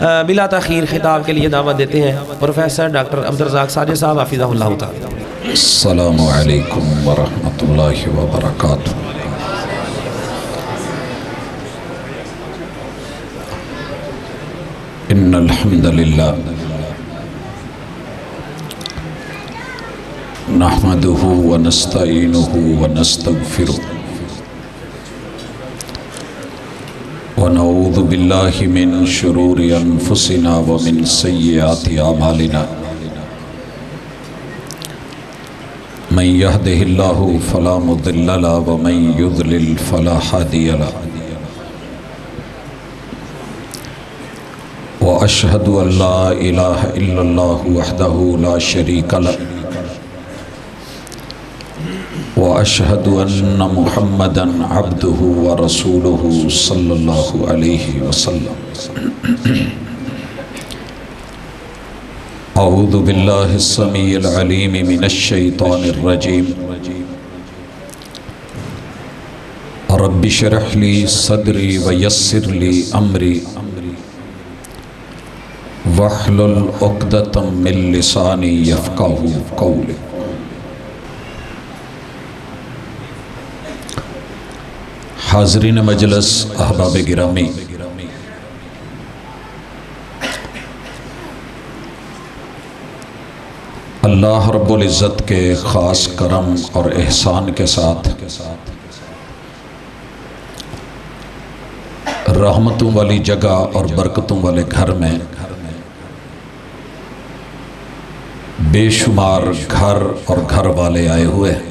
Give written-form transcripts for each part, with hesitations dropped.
بلا تاخیر خطاب کے لیے دعوت دیتے ہیں پروفیسر ڈاکٹر عبدالرزاق ساجد صاحب حفظہ اللہ تعالی۔ السلام علیکم ورحمۃ اللہ وبرکاتہ۔ ان الحمد للہ نحمده ونستعینه ونستغفره ونعوذ باللہ من شرور انفسنا ومن سیئات اعمالنا من يهده الله فلا مضل له ومن يضلل فلا هادي له واشهد ان لا اله الا الله وحده لا شريك له واشهد ان محمدا عبده ورسوله صلى الله عليه وسلم۔ اعوذ باللہ السمیع العلیم من الشیطان الرجیم۔ رب اشرح لی صدری ویسر لی امری واحلل عقدۃ من لسانی یفقہوا قولی۔ حاضرین مجلس، احباب گرامی، اللہ رب العزت کے خاص کرم اور احسان کے ساتھ رحمتوں والی جگہ اور برکتوں والے گھر میں بے شمار گھر اور گھر والے آئے ہوئے ہیں۔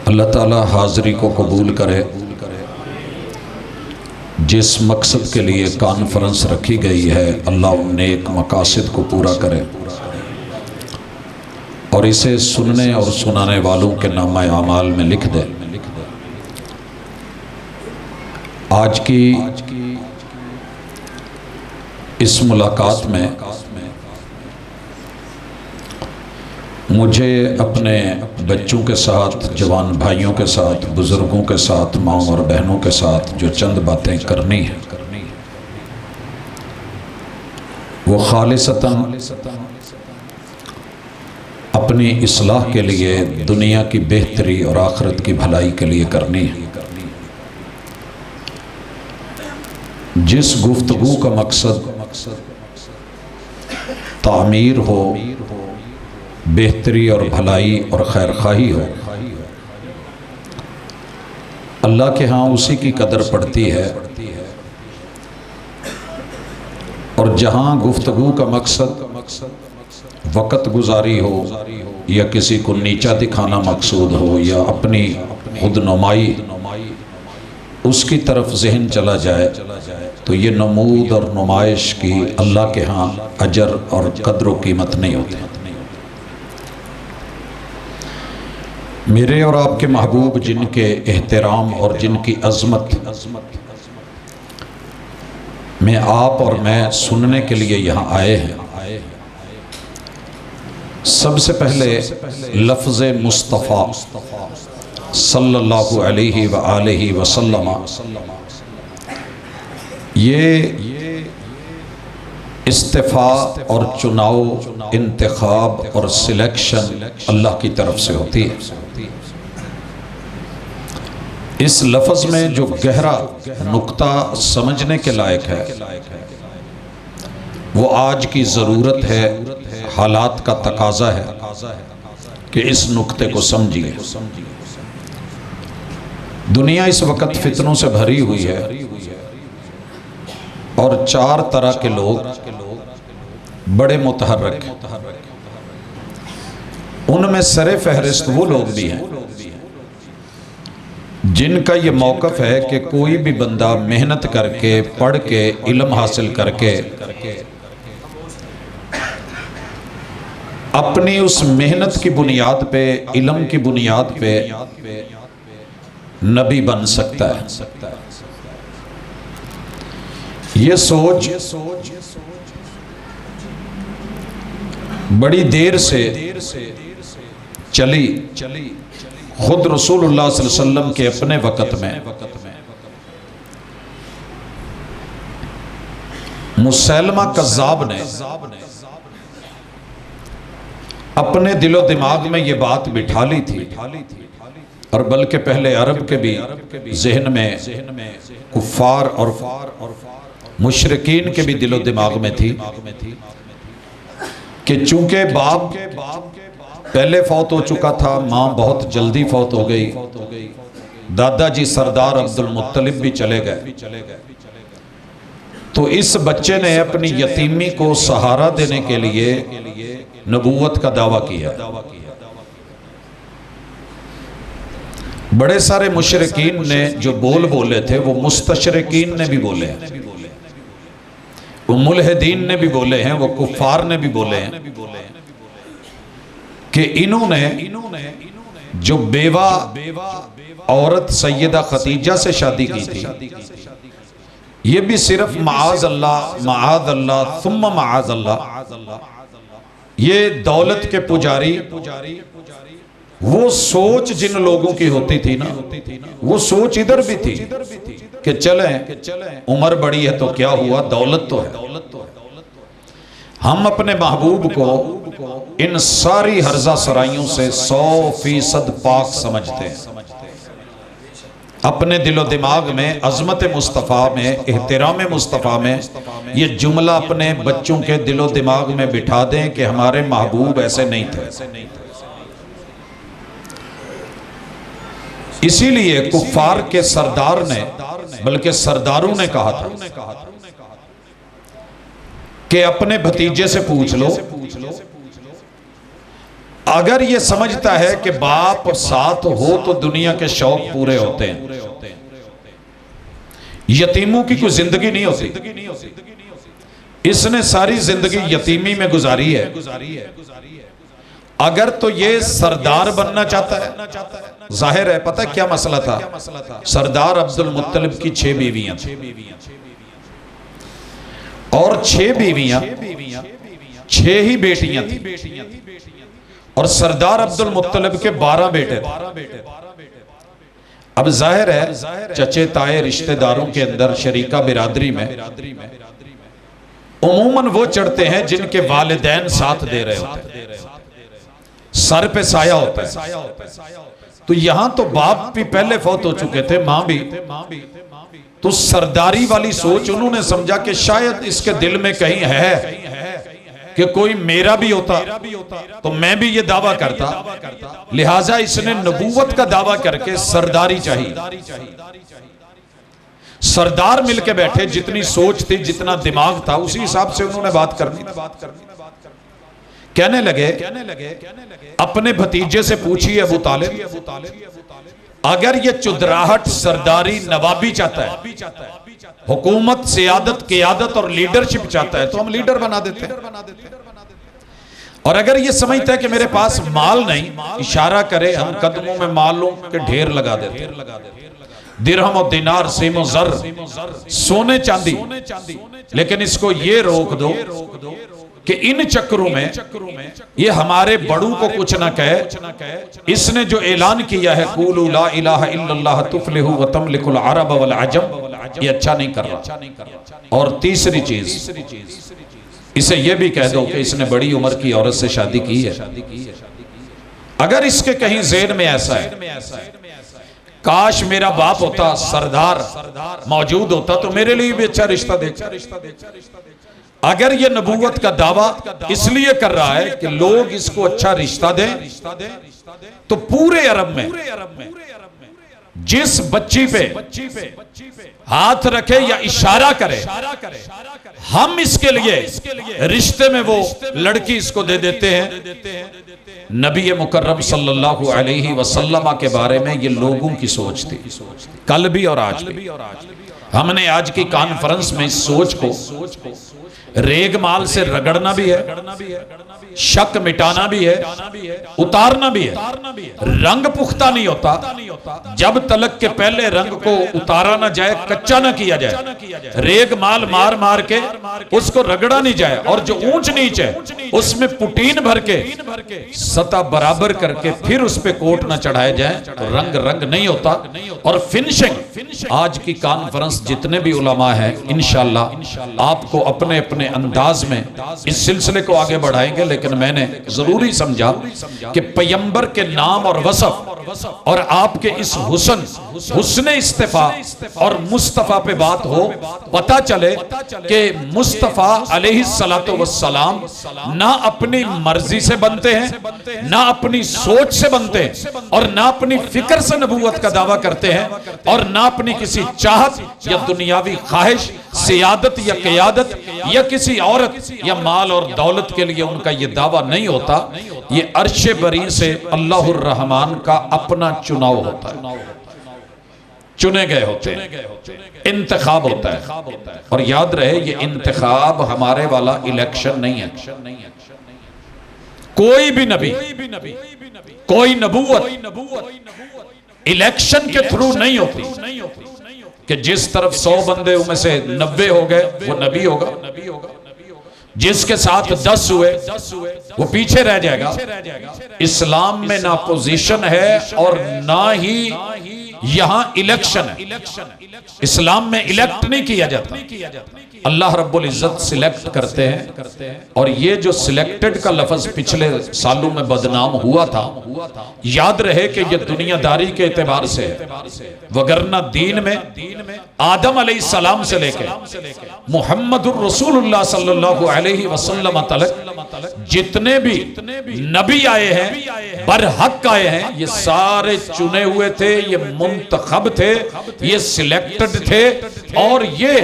اللہ تعالی حاضری کو قبول کرے۔ جس مقصد کے لیے کانفرنس رکھی گئی ہے اللہ ان نیک مقاصد کو پورا کرے اور اسے سننے اور سنانے والوں کے نامہ اعمال میں لکھ دے۔ آج کی اس ملاقات میں مجھے اپنے بچوں کے ساتھ، جوان بھائیوں کے ساتھ، بزرگوں کے ساتھ، ماؤں اور بہنوں کے ساتھ جو چند باتیں کرنی ہیں وہ خالصتاً اپنی اصلاح کے لیے، دنیا کی بہتری اور آخرت کی بھلائی کے لیے کرنی ہے۔ جس گفتگو کا مقصد تعمیر ہو، بہتری اور بھلائی اور خیر خواہی ہو، اللہ کے ہاں اسی کی قدر پڑتی ہے۔ اور جہاں گفتگو کا مقصد وقت گزاری ہو یا کسی کو نیچا دکھانا مقصود ہو یا اپنی خود نمائی، اس کی طرف ذہن چلا جائے تو یہ نمود اور نمائش کی اللہ کے ہاں اجر اور قدر و قیمت نہیں ہوتی۔ میرے اور آپ کے محبوب جن کے احترام اور جن کی عظمت میں آپ اور میں سننے کے لیے یہاں آئے ہیں، سب سے پہلے لفظ مصطفیٰ صلی اللہ علیہ وآلہ وسلم، یہ استفاء اور چناؤ، انتخاب اور سلیکشن اللہ کی طرف سے ہوتی ہے۔ اس لفظ میں جو گہرا نقطہ سمجھنے کے لائق ہے وہ آج کی ضرورت ہے، حالات کا تقاضا ہے کہ اس نقطے کو سمجھیے۔ دنیا اس وقت فتنوں سے بھری ہوئی ہے اور چار طرح کے لوگ بڑے متحرک ہیں۔ ان میں سر فہرست وہ لوگ بھی ہیں جن کا یہ موقف ہے کہ کوئی بھی بندہ محنت کر کے، پڑھ کے، علم حاصل کر کے اپنی اس محنت کی بنیاد پہ، علم کی بنیاد پہ نبی بن سکتا ہے۔ یہ سوچ بڑی دیر سے چلی خود رسول اللہ صلی اللہ علیہ وسلم کے اپنے وقت میں مسیلمہ کذاب نے اپنے دل و دماغ میں یہ بات بٹھا لی تھی، اور بلکہ پہلے عرب کے بھی ذہن میں، کفار اور مشرکین کے بھی دل و دماغ میں تھی کہ چونکہ باپ پہلے فوت ہو چکا تھا، ماں بہت جلدی فوت ہو گئی، دادا جی سردار عبد المطلب بھی چلے گئے، تو اس بچے نے اپنی یتیمی کو سہارا دینے کے لیے نبوت کا دعویٰ کیا۔ بڑے سارے مشرکین نے جو بولے تھے وہ مستشرقین نے بھی بولے ہیں، وہ ملحدین نے بھی بولے ہیں، وہ کفار نے بھی بولے ہیں کہ انہوں نے جو بیوہ عورت سیدہ خدیجہ سے شادی کی تھی، یہ بھی صرف معاذ اللہ ثم معاذ اللہ، یہ دولت کے پجاری، وہ سوچ جن لوگوں کی ہوتی تھی نا، وہ سوچ ادھر بھی تھی کہ چلیں عمر بڑی ہے تو کیا ہوا، دولت تو ہے، ہم اپنے محبوب کو ان ساری ہرزہ سرائیوں سے 100% پاک سمجھتے ہیں، اپنے دل و دماغ میں عظمت مصطفیٰ میں، احترام مصطفیٰ میں یہ جملہ اپنے بچوں کے دل و دماغ میں بٹھا دیں کہ ہمارے محبوب ایسے نہیں تھے۔ اسی لیے کفار کے سردار نے، بلکہ سرداروں نے کہا تھا کہ اپنے بھتیجے سے پوچھ لو، اگر یہ سمجھتا ہے کہ باپ ساتھ ہو تو دنیا کے شوق پورے ہوتے ہیں، یتیموں کی کوئی زندگی نہیں ہوتی، اس نے ساری زندگی یتیمی میں گزاری ہے، اگر تو یہ سردار بننا چاہتا ہے، ظاہر ہے پتہ کیا مسئلہ تھا، سردار عبد المطلب کی 6 بیویاں تھیں، اور 6 بیویاں 6 ہی بیٹیاں تھیں، اور سردار عبد المطلب کے 12 بیٹے تھے۔ اب ظاہر ہے چچے تائے رشتہ داروں کے اندر شریکہ برادری میں عموماً وہ چڑھتے ہیں جن کے والدین ساتھ دے رہے ہوتے ہیں، سر پہ سایہ ہوتا ہے، تو یہاں تو باپ بھی پہلے فوت ہو چکے تھے، ماں بھی، تو سرداری والی سوچ انہوں نے سمجھا کہ شاید اس کے دل میں کہیں ہے کہ کوئی میرا بھی ہوتا تو میں بھی یہ دعویٰ کرتا، لہٰذا اس نے نبوت کا دعویٰ کر کے سرداری چاہیے، سردار مل کے بیٹھے، جتنی سوچ تھی جتنا دماغ تھا اسی حساب سے انہوں نے بات کرنی، کہنے لگے اپنے بھتیجے سے پوچھیے ابو طالب، اگر یہ چدراہٹ سرداری نوابی چاہتا ہے، حکومت سیادت قیادت اور لیڈرشپ چاہتا ہے تو ہم لیڈر بنا دیتے ہیں، اور اگر یہ سمجھتا ہے کہ میرے پاس مال نہیں، اشارہ کرے ہم قدموں میں مالوں کے ڈھیر لگا دیتے ہیں، درہم و دینار سیم و زر سونے چاندی، لیکن اس کو یہ روک دو کہ ان چکروں میں یہ ہمارے بڑوں کو کچھ نہ کہے، اس نے جو اعلان کیا ہے قولوا لا الہ الا اللہ تفلحوا وتملکوا العرب والعجم، یہ اچھا نہیں کر رہا۔ اور تیسری چیز، اسے یہ بھی کہہ دو کہ اس نے بڑی عمر کی عورت سے شادی کی ہے، اگر اس کے کہیں ذہن میں ایسا ہے کاش میرا باپ ہوتا، سردار موجود ہوتا تو میرے لیے بھی اچھا رشتہ دیکھتا، اگر یہ نبوت کا دعویٰ اس لیے کر رہا ہے کہ لوگ اس کو اچھا رشتہ دیں، تو پورے عرب میں جس بچی پہ ہاتھ رکھے یا اشارہ کرے ہم اس کے لیے رشتے میں وہ لڑکی اس کو دے دیتے ہیں۔ نبی مکرم صلی اللہ علیہ وسلم کے بارے میں یہ لوگوں کی سوچ تھی، کل بھی اور آج بھی۔ ہم نے آج کی کانفرنس میں اس سوچ کو ریگ مال سے رگڑنا بھی ہے، شک مٹانا بھی ہے، اتارنا بھی ہے۔ رنگ پختہ نہیں ہوتا جب تلک کے پہلے رنگ کو اتارا نہ جائے، کچا نہ کیا جائے، ریگ مال مار مار کے اس کو رگڑا نہیں جائے، اور جو اونچ نیچ ہے اس میں پٹین بھر کے سطح برابر کر کے پھر اس پہ کوٹ نہ چڑھائے جائیں تو رنگ نہیں ہوتا۔ اور فنشنگ آج کی کانفرنس جتنے بھی علماء ہیں انشاءاللہ آپ کو اپنے اپنے انداز میں اس سلسلے کو آگے بڑھائیں گے، لیکن میں نے ضروری سمجھا کہ پیغمبر کے نام اور وصف اور آپ کے اس حسن استفاء اور مصطفیٰ پہ بات ہو، پتہ چلے کہ مصطفیٰ علیہ السلام نہ اپنی مرضی سے بنتے ہیں، نہ اپنی سوچ سے بنتے ہیں، اور نہ اپنی فکر سے نبوت کا دعویٰ کرتے ہیں، اور نہ اپنی کسی چاہت یا دنیاوی خواہش، سیادت یا قیادت یا کسی عورت یا مال اور دولت کے لیے ان کا یہ دعویٰ نہیں ہوتا۔ یہ عرش بری سے اللہ الرحمن کا اپنا چناؤ ہوتا ہے، چنے گئے ہوتے ہیں، انتخاب ہوتا ہے۔ اور یاد رہے یہ انتخاب ہمارے والا الیکشن نہیں ہے۔ کوئی بھی نبی، کوئی نبوت الیکشن کے تھرو نہیں ہوتی کہ جس طرف 100 بندے میں سے 90 ہو گئے وہ نبی ہوگا، جس کے ساتھ 10 ہوئے وہ پیچھے رہ جائے گا۔ اسلام میں نہ پوزیشن ہے اور نہ ہی یہاں الیکشن ہے۔ اسلام میں الیکٹ نہیں کیا جاتا، اللہ رب العزت سلیکٹ کرتے ہیں، اور یہ جو سلیکٹڈ کا لفظ پچھلے سالوں میں بدنام ہوا تھا، یاد رہے کہ یہ دنیا داری کے اعتبار سے ہے، وگرنہ دین میں آدم علیہ السلام سے لے کے محمد الرسول اللہ صلی اللہ علیہ وسلم تلک جتنے بھی نبی آئے ہیں، برحق آئے ہیں، یہ سارے چنے ہوئے تھے، یہ منتخب تھے، یہ سلیکٹڈ تھے، اور یہ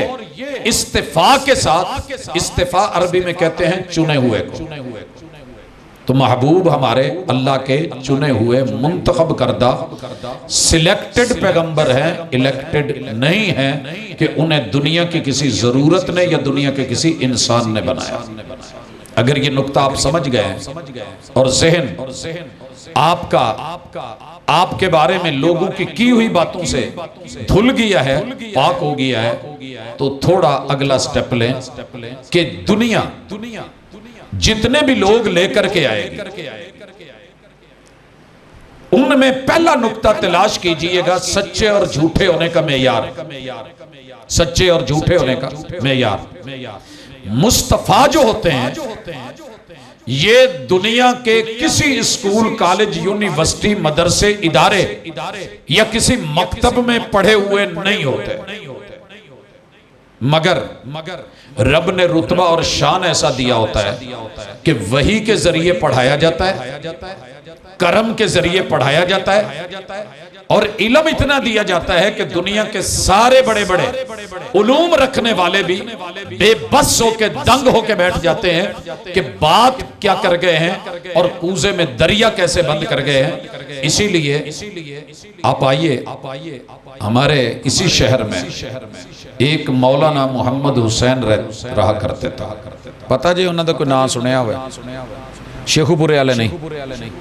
استفاء کے ساتھ، استفاء عربی میں کہتے ہیں چنے ہوئے کو۔ تو محبوب ہمارے اللہ کے چنے ہوئے منتخب کردہ سلیکٹڈ پیغمبر ہیں، الیکٹڈ نہیں ہیں کہ انہیں دنیا کی کسی ضرورت نے یا دنیا کے کسی انسان نے بنایا۔ اگر یہ نقطہ آپ سمجھ گئے اور ذہن آپ کے بارے میں لوگوں کی ہوئی باتوں سے دھل گیا ہے، پاک ہو گیا ہے، تو تھوڑا اگلا سٹیپ لیں کہ دنیا جتنے بھی لوگ لے کر کے آئے گی ان میں پہلا نقطہ تلاش کیجئے گا سچے اور جھوٹے ہونے کا معیار، سچے اور جھوٹے ہونے کا معیار۔ مصطفیٰ جو ہوتے ہیں یہ دنیا کے کسی اسکول، کالج، یونیورسٹی، مدرسے، ادارے یا کسی مکتب میں پڑھے ہوئے نہیں ہوتے، مگر رب نے رتبہ اور شان ایسا دیا ہوتا ہے کہ وحی کے ذریعے پڑھایا جاتا ہے، کرم کے ذریعے پڑھایا جاتا ہے، اور علم اتنا دیا جاتا ہے کہ دنیا کے سارے بڑے بڑے علوم رکھنے والے بھی بے بس ہو کے، دنگ ہو کے بیٹھ جاتے ہیں کہ بات کیا کر گئے ہیں اور کوزے میں دریا کیسے بند کر گئے ہیں۔ اسی لیے آپ آئیے، ہمارے اسی شہر میں ایک مولانا محمد حسین رہا کرتے تھا، پتہ جی انہوں نے کوئی نام سنیا ہوئے، شیخو پورے والے نہیں۔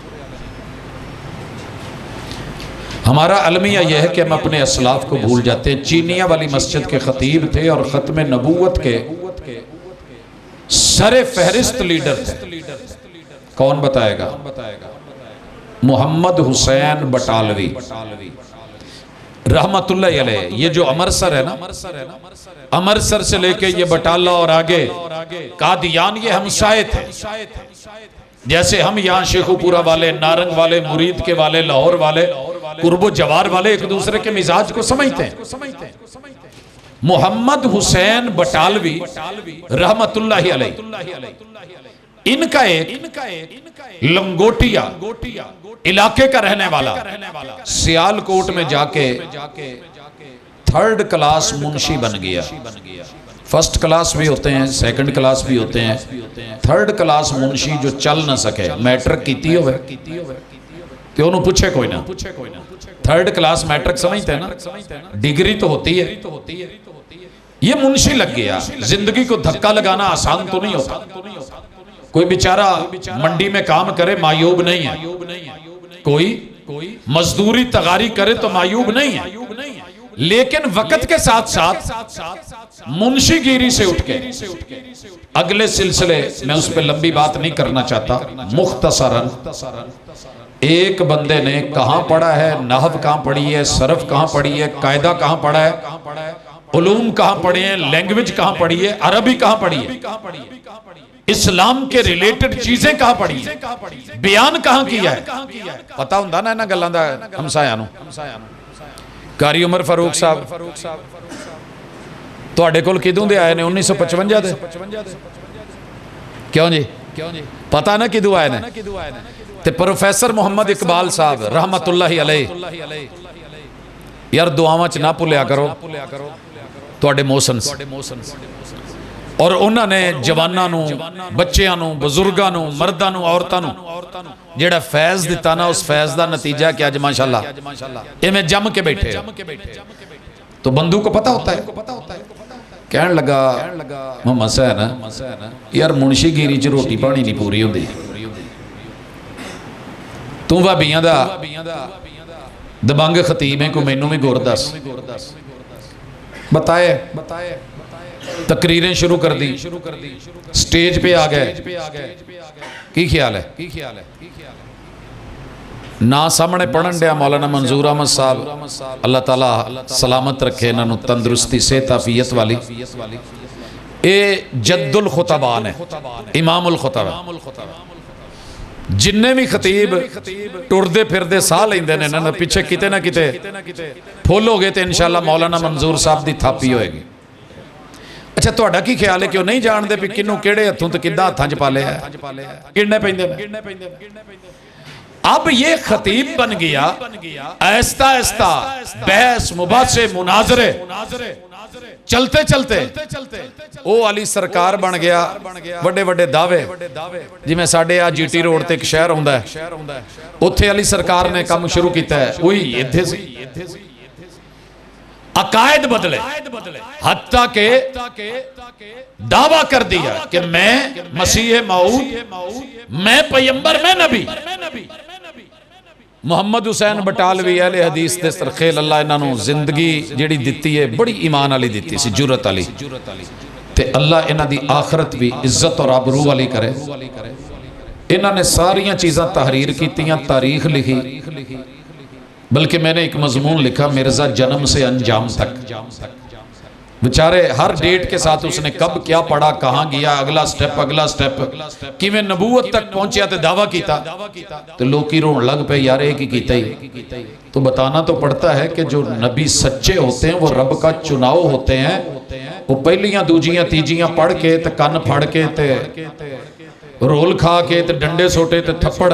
ہمارا المیہ یہ ہے کہ ہم اپنے اسلاف کو بھول جاتے ہیں۔ چینیہ والی مسجد کے خطیب تھے اور ختم نبوت کے سر فہرست لیڈر تھے۔ کون بتائے گا؟ محمد حسین بٹالوی رحمت اللہ علیہ۔ یہ جو امرسر ہے نا، امرسر سے لے کے یہ بٹالہ اور آگے قادیان، یہ ہمسائے تھے۔ جیسے ہم یہاں شیخو پورا والے، نارنگ والے، مرید کے والے، لاہور والے، قرب و جوار والے ایک دوسرے کے مزاج کو سمجھتے ہیں۔ محمد حسین بٹالوی رحمت اللہ علیہ، ان کا ایک لنگوٹیا علاقے کا رہنے والا سیال کوٹ میں جا کے 3rd کلاس منشی بن گیا۔ 1st کلاس بھی ہوتے ہیں، 2nd کلاس بھی ہوتے ہیں، 3rd کلاس منشی جو چل نہ سکے، میٹرک کیتی ہوئے تو انہوں پوچھے کوئی نہ۔ 3rd کلاس میٹرک سمجھتے ہیں نا، ڈگری تو ہوتی ہے۔ یہ منشی لگ گیا۔ زندگی کو دھکا لگانا آسان تو نہیں ہوتا، کوئی بیچارہ منڈی میں کام کرے معیوب نہیں ہے، کوئی مزدوری تغاری کرے تو معیوب نہیں ہے، لیکن وقت کے ساتھ ساتھ منشی گیری سے اٹھ کے اگلے سلسلے میں اس پہ لمبی بات نہیں کرنا چاہتا، مختصراً ایک بندے نے کہاں پڑھا ہے، نحو کہاں پڑھی ہے، صرف کہاں پڑھی ہے، قاعدہ کہاں پڑھا ہے، علوم کہاں پڑھے ہیں، لینگویج کہاں پڑھی ہے، عربی کہاں پڑھی ہے، اسلام کے ریلیٹڈ چیزیں کہاں پڑھی ہیں، بیان کہاں کیا ہے، پتہ ہوندہ نا انہاں گلاں دا ہمسایاں نوں۔ قاری عمر فاروق صاحب تواڈے کول کدوں دے آئے نے؟ 1955 دے؟ کیوں جی؟ پتہ نا کدوں آئے نے؟ تے پروفیسر محمد اقبال صاحب رحمت اللہ علیہ، یار دعاواں چ نہ بھولیا کرو تواڈے موسن، اور انہاں نے جواناں نوں، بچیاں نوں، بزرگاں نوں، مرداں نوں، عورتاں نوں جیڑا فیض دیتا نا، اس فیض دا نتیجہ کہ آج ماشاءاللہ اے میں جم کے بیٹھے تو بندوں کو پتہ ہوتا ہے۔ کہنے لگا محمد حسین یار منشی گیری چ روٹی پانی نہیں پوری ہوندی، تو بھابیاں دا دبنگ خطیب ہے، کو مینوں بھی گور دس۔ بتائے تقریریں شروع کر دی، سٹیج پہ آ گئے، کی خیال ہے؟ نا سامنے پڑھن دیا مولانا منظور احمد صاحب، اللہ تعالیٰ سلامت رکھے انہوں تندرستی صحت عافیت والی، اے جد الخطبان ہے، امام الخطبان، جننے بھی خطیب ٹردے پھردے ساہ لیندے نے نا پیچھے کتے نہ کتے پھول ہو گئے تو انشاءاللہ مولانا منظور صاحب دی تھاپی ہوئے گی۔ اچھا توڑا کی خیال ہے کہ وہ نہیں جان دے پہ کنوں کیڑے ہتھوں تو کدہ ہتھاں چ پالے ہیں، گرنے پہندے نے۔ اب یہ خطیب بن گیا، ایستا ایستا بحث مباحثے مناظرے چلتے چلتے او علی سرکار بن گیا، بڑے بڑے دعوے جی میں ساڑھے آج جی ٹی روڈ تے ایک شہر ہوندہ ہے، اتھے علی سرکار نے کام شروع کیتا ہے، وہی ادھے سے عقائد بدلے، حتیٰ کہ دعویٰ کر دیا کہ میں مسیح موعود، میں پیمبر، میں نبی۔ محمد حسین بٹالوی اہل حدیث دے سرخیل اللہ انہوں زندگی جڑی دیتی ہے بڑی ایمان علی دیتی سی، جرت علی، تے اللہ انہوں دی آخرت بھی عزت اور عبرو والی کرے۔ انہوں نے ساریاں چیزاں تحریر کیتیاں، تاریخ لکھی، بلکہ میں نے ایک مضمون لکھا مرزا جنم سے انجام تک، بچارے ہر ڈیٹ کے ساتھ اس نے کب کیا پڑھا، کہاں گیا، اگلا سٹیپ کہ میں نبوت تک پہنچیا تے دعویٰ کیتا تو لوگ کی رون لگ پہ یار ایک ہی کیتا ہی۔ تو بتانا تو پڑتا ہے کہ جو نبی سچے ہوتے ہیں وہ رب کا چناؤ ہوتے ہیں، وہ پہلیاں دوجیاں تیجیاں پڑھ کے تے کن پھڑ کے تے رول کھا کے تے ڈنڈے سوٹے تے تھپڑ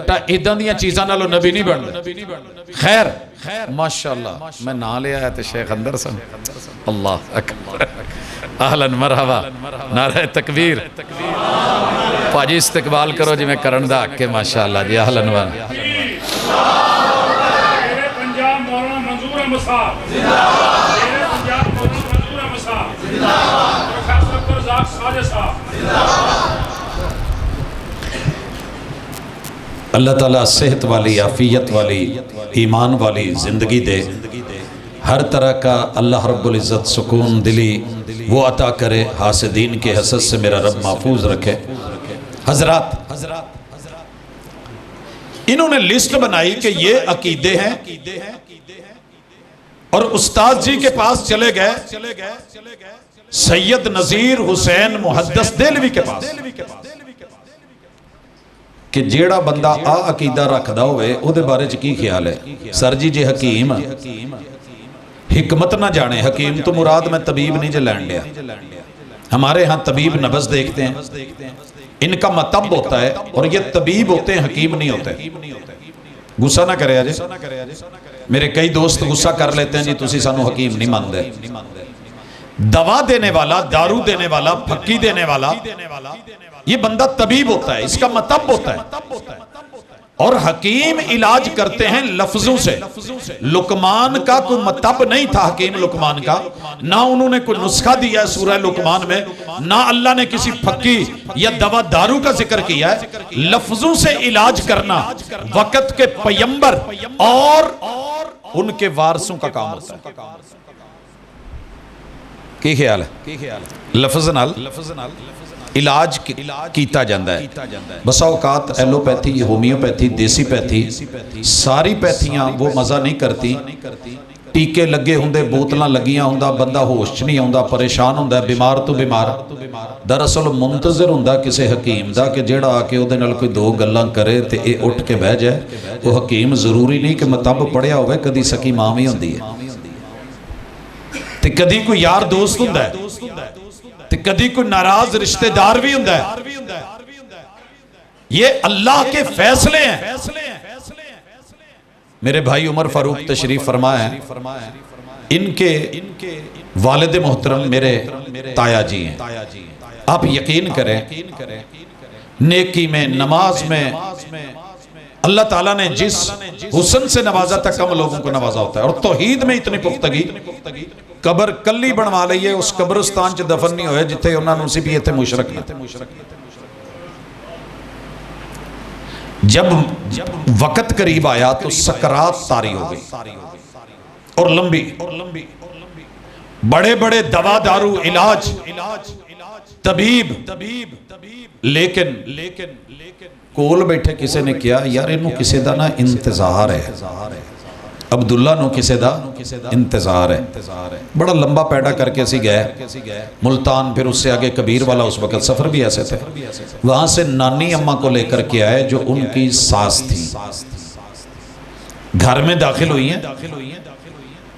تا ایدان دیاں چیزاں نالو نبی نہیں بن دے۔ خیر ماشاءاللہ میں نہ لیا ہے تے شیخ اندر سن، اللہ اکبر، اہلاً مرحبا، نعرہ تکبیر، پاجی استقبال کرو جی میں کرن دا کہ ماشاءاللہ جی اہلاً ون میرے پنجاب مولانا منظور احمد صاحب، میرے پنجاب مولانا منظور احمد صاحب، پروفیسر عبدالرزاق ساجد صاحب۔ اللہ تعالیٰ صحت والی، عافیت والی، ایمان والی زندگی دے، ہر طرح کا اللہ رب العزت سکون دلی وہ عطا کرے، حاسدین کے حسد سے میرا رب محفوظ رکھے۔ حضرات انہوں نے لسٹ بنائی کہ یہ عقیدے ہیں، اور استاد جی کے پاس چلے گئے سید نذیر حسین محدث دہلوی کے پاس کہ جیڑا بندہ آ عقیدہ رکھ دا ہوئے او دے بارے کی خیال ہے؟ سر جی جے حکیم حکمت نہ جانے، حکیم تو مراد میں طبیب نہیں جلائن لیا، ہمارے ہاں طبیب نبض دیکھتے ہیں، ان کا مطب ہوتا ہے، اور یہ طبیب ہوتے ہیں، حکیم نہیں ہوتے۔ غصہ نہ کرے آجے، میرے کئی دوست غصہ کر لیتے ہیں جی تسی سانو حکیم نہیں مان دے۔ دوا دینے والا، دارو دینے والا، پھکی دینے والا، یہ بندہ طبیب ہوتا ہے، اس کا مطب ہوتا ہے، اور حکیم علاج کرتے ہیں لفظوں سے۔ لقمان کا کوئی مطب نہیں تھا، حکیم لقمان کا، نہ انہوں نے کوئی نسخہ دیا ہے سورہ لقمان میں، نہ اللہ نے کسی پھکی یا دوا دارو کا ذکر کیا ہے۔ لفظوں سے علاج کرنا وقت کے پیمبر اور ان کے وارثوں کا کام ہوتا ہے۔ کی خیال ہے؟ لفظ نال علاج کیتا جاندہ ہے۔ بسا اوقات ایلوپیتھی، ہومیوپیتھی، دیسی پیتھی، ساری پیتھیاں وہ مزہ نہیں کرتی ٹیکے لگے ہوندے بوتلاں لگیاں ہوندا بندہ ہوش چ نہیں آوندا پریشان ہوندا بیمار تو بیمار دراصل منتظر ہوندا کسے حکیم دا کہ جیڑا آ کے اودے نال کوئی دو گلاں کرے تے اے اٹھ کے بہ جائے وہ حکیم ضروری نہیں کہ مطلب پڑھیا ہوئے کدی سکی ماں بھی ہوندی ہے تے کدی کوئی یار دوست ہوندا ہے تے کدی کوئی ناراض رشتہ دار بھی ہوندا ہے یہ اللہ کے فیصلے ہیں میرے بھائی عمر فاروق تشریف فرمائے ہیں ان کے والد محترم میرے تایا جی ہیں آپ یقین کریں نیکی میں نماز میں اللہ تعالیٰ نے جس حسن سے نوازا تھا کم لوگوں کو نوازا ہوتا ہے اور توحید میں اتنی پختگی قبر کلی بنوا لئیے اس قبرستان چ دفن نہیں ہوئے جتھے انہاں نوں سی بھی ایتھے مشرک نہ جب وقت قریب آیا تو سکرات طاری ہو گئی اور لمبی بڑے بڑے دوا دارو علاج طبیب لیکن کول بیٹھے کسے نے کیا یار انہوں کسے دا نا انتظار ہے عبداللہ نو کسے دا انتظار ہے بڑا لمبا پیڑا کر کے اسی گئے ملتان پھر اس سے آگے کبیر والا اس وقت سفر بھی ایسے تھے وہاں سے نانی اماں کو لے کر کے آئے جو ان کی ساس تھی گھر میں داخل ہوئی ہیں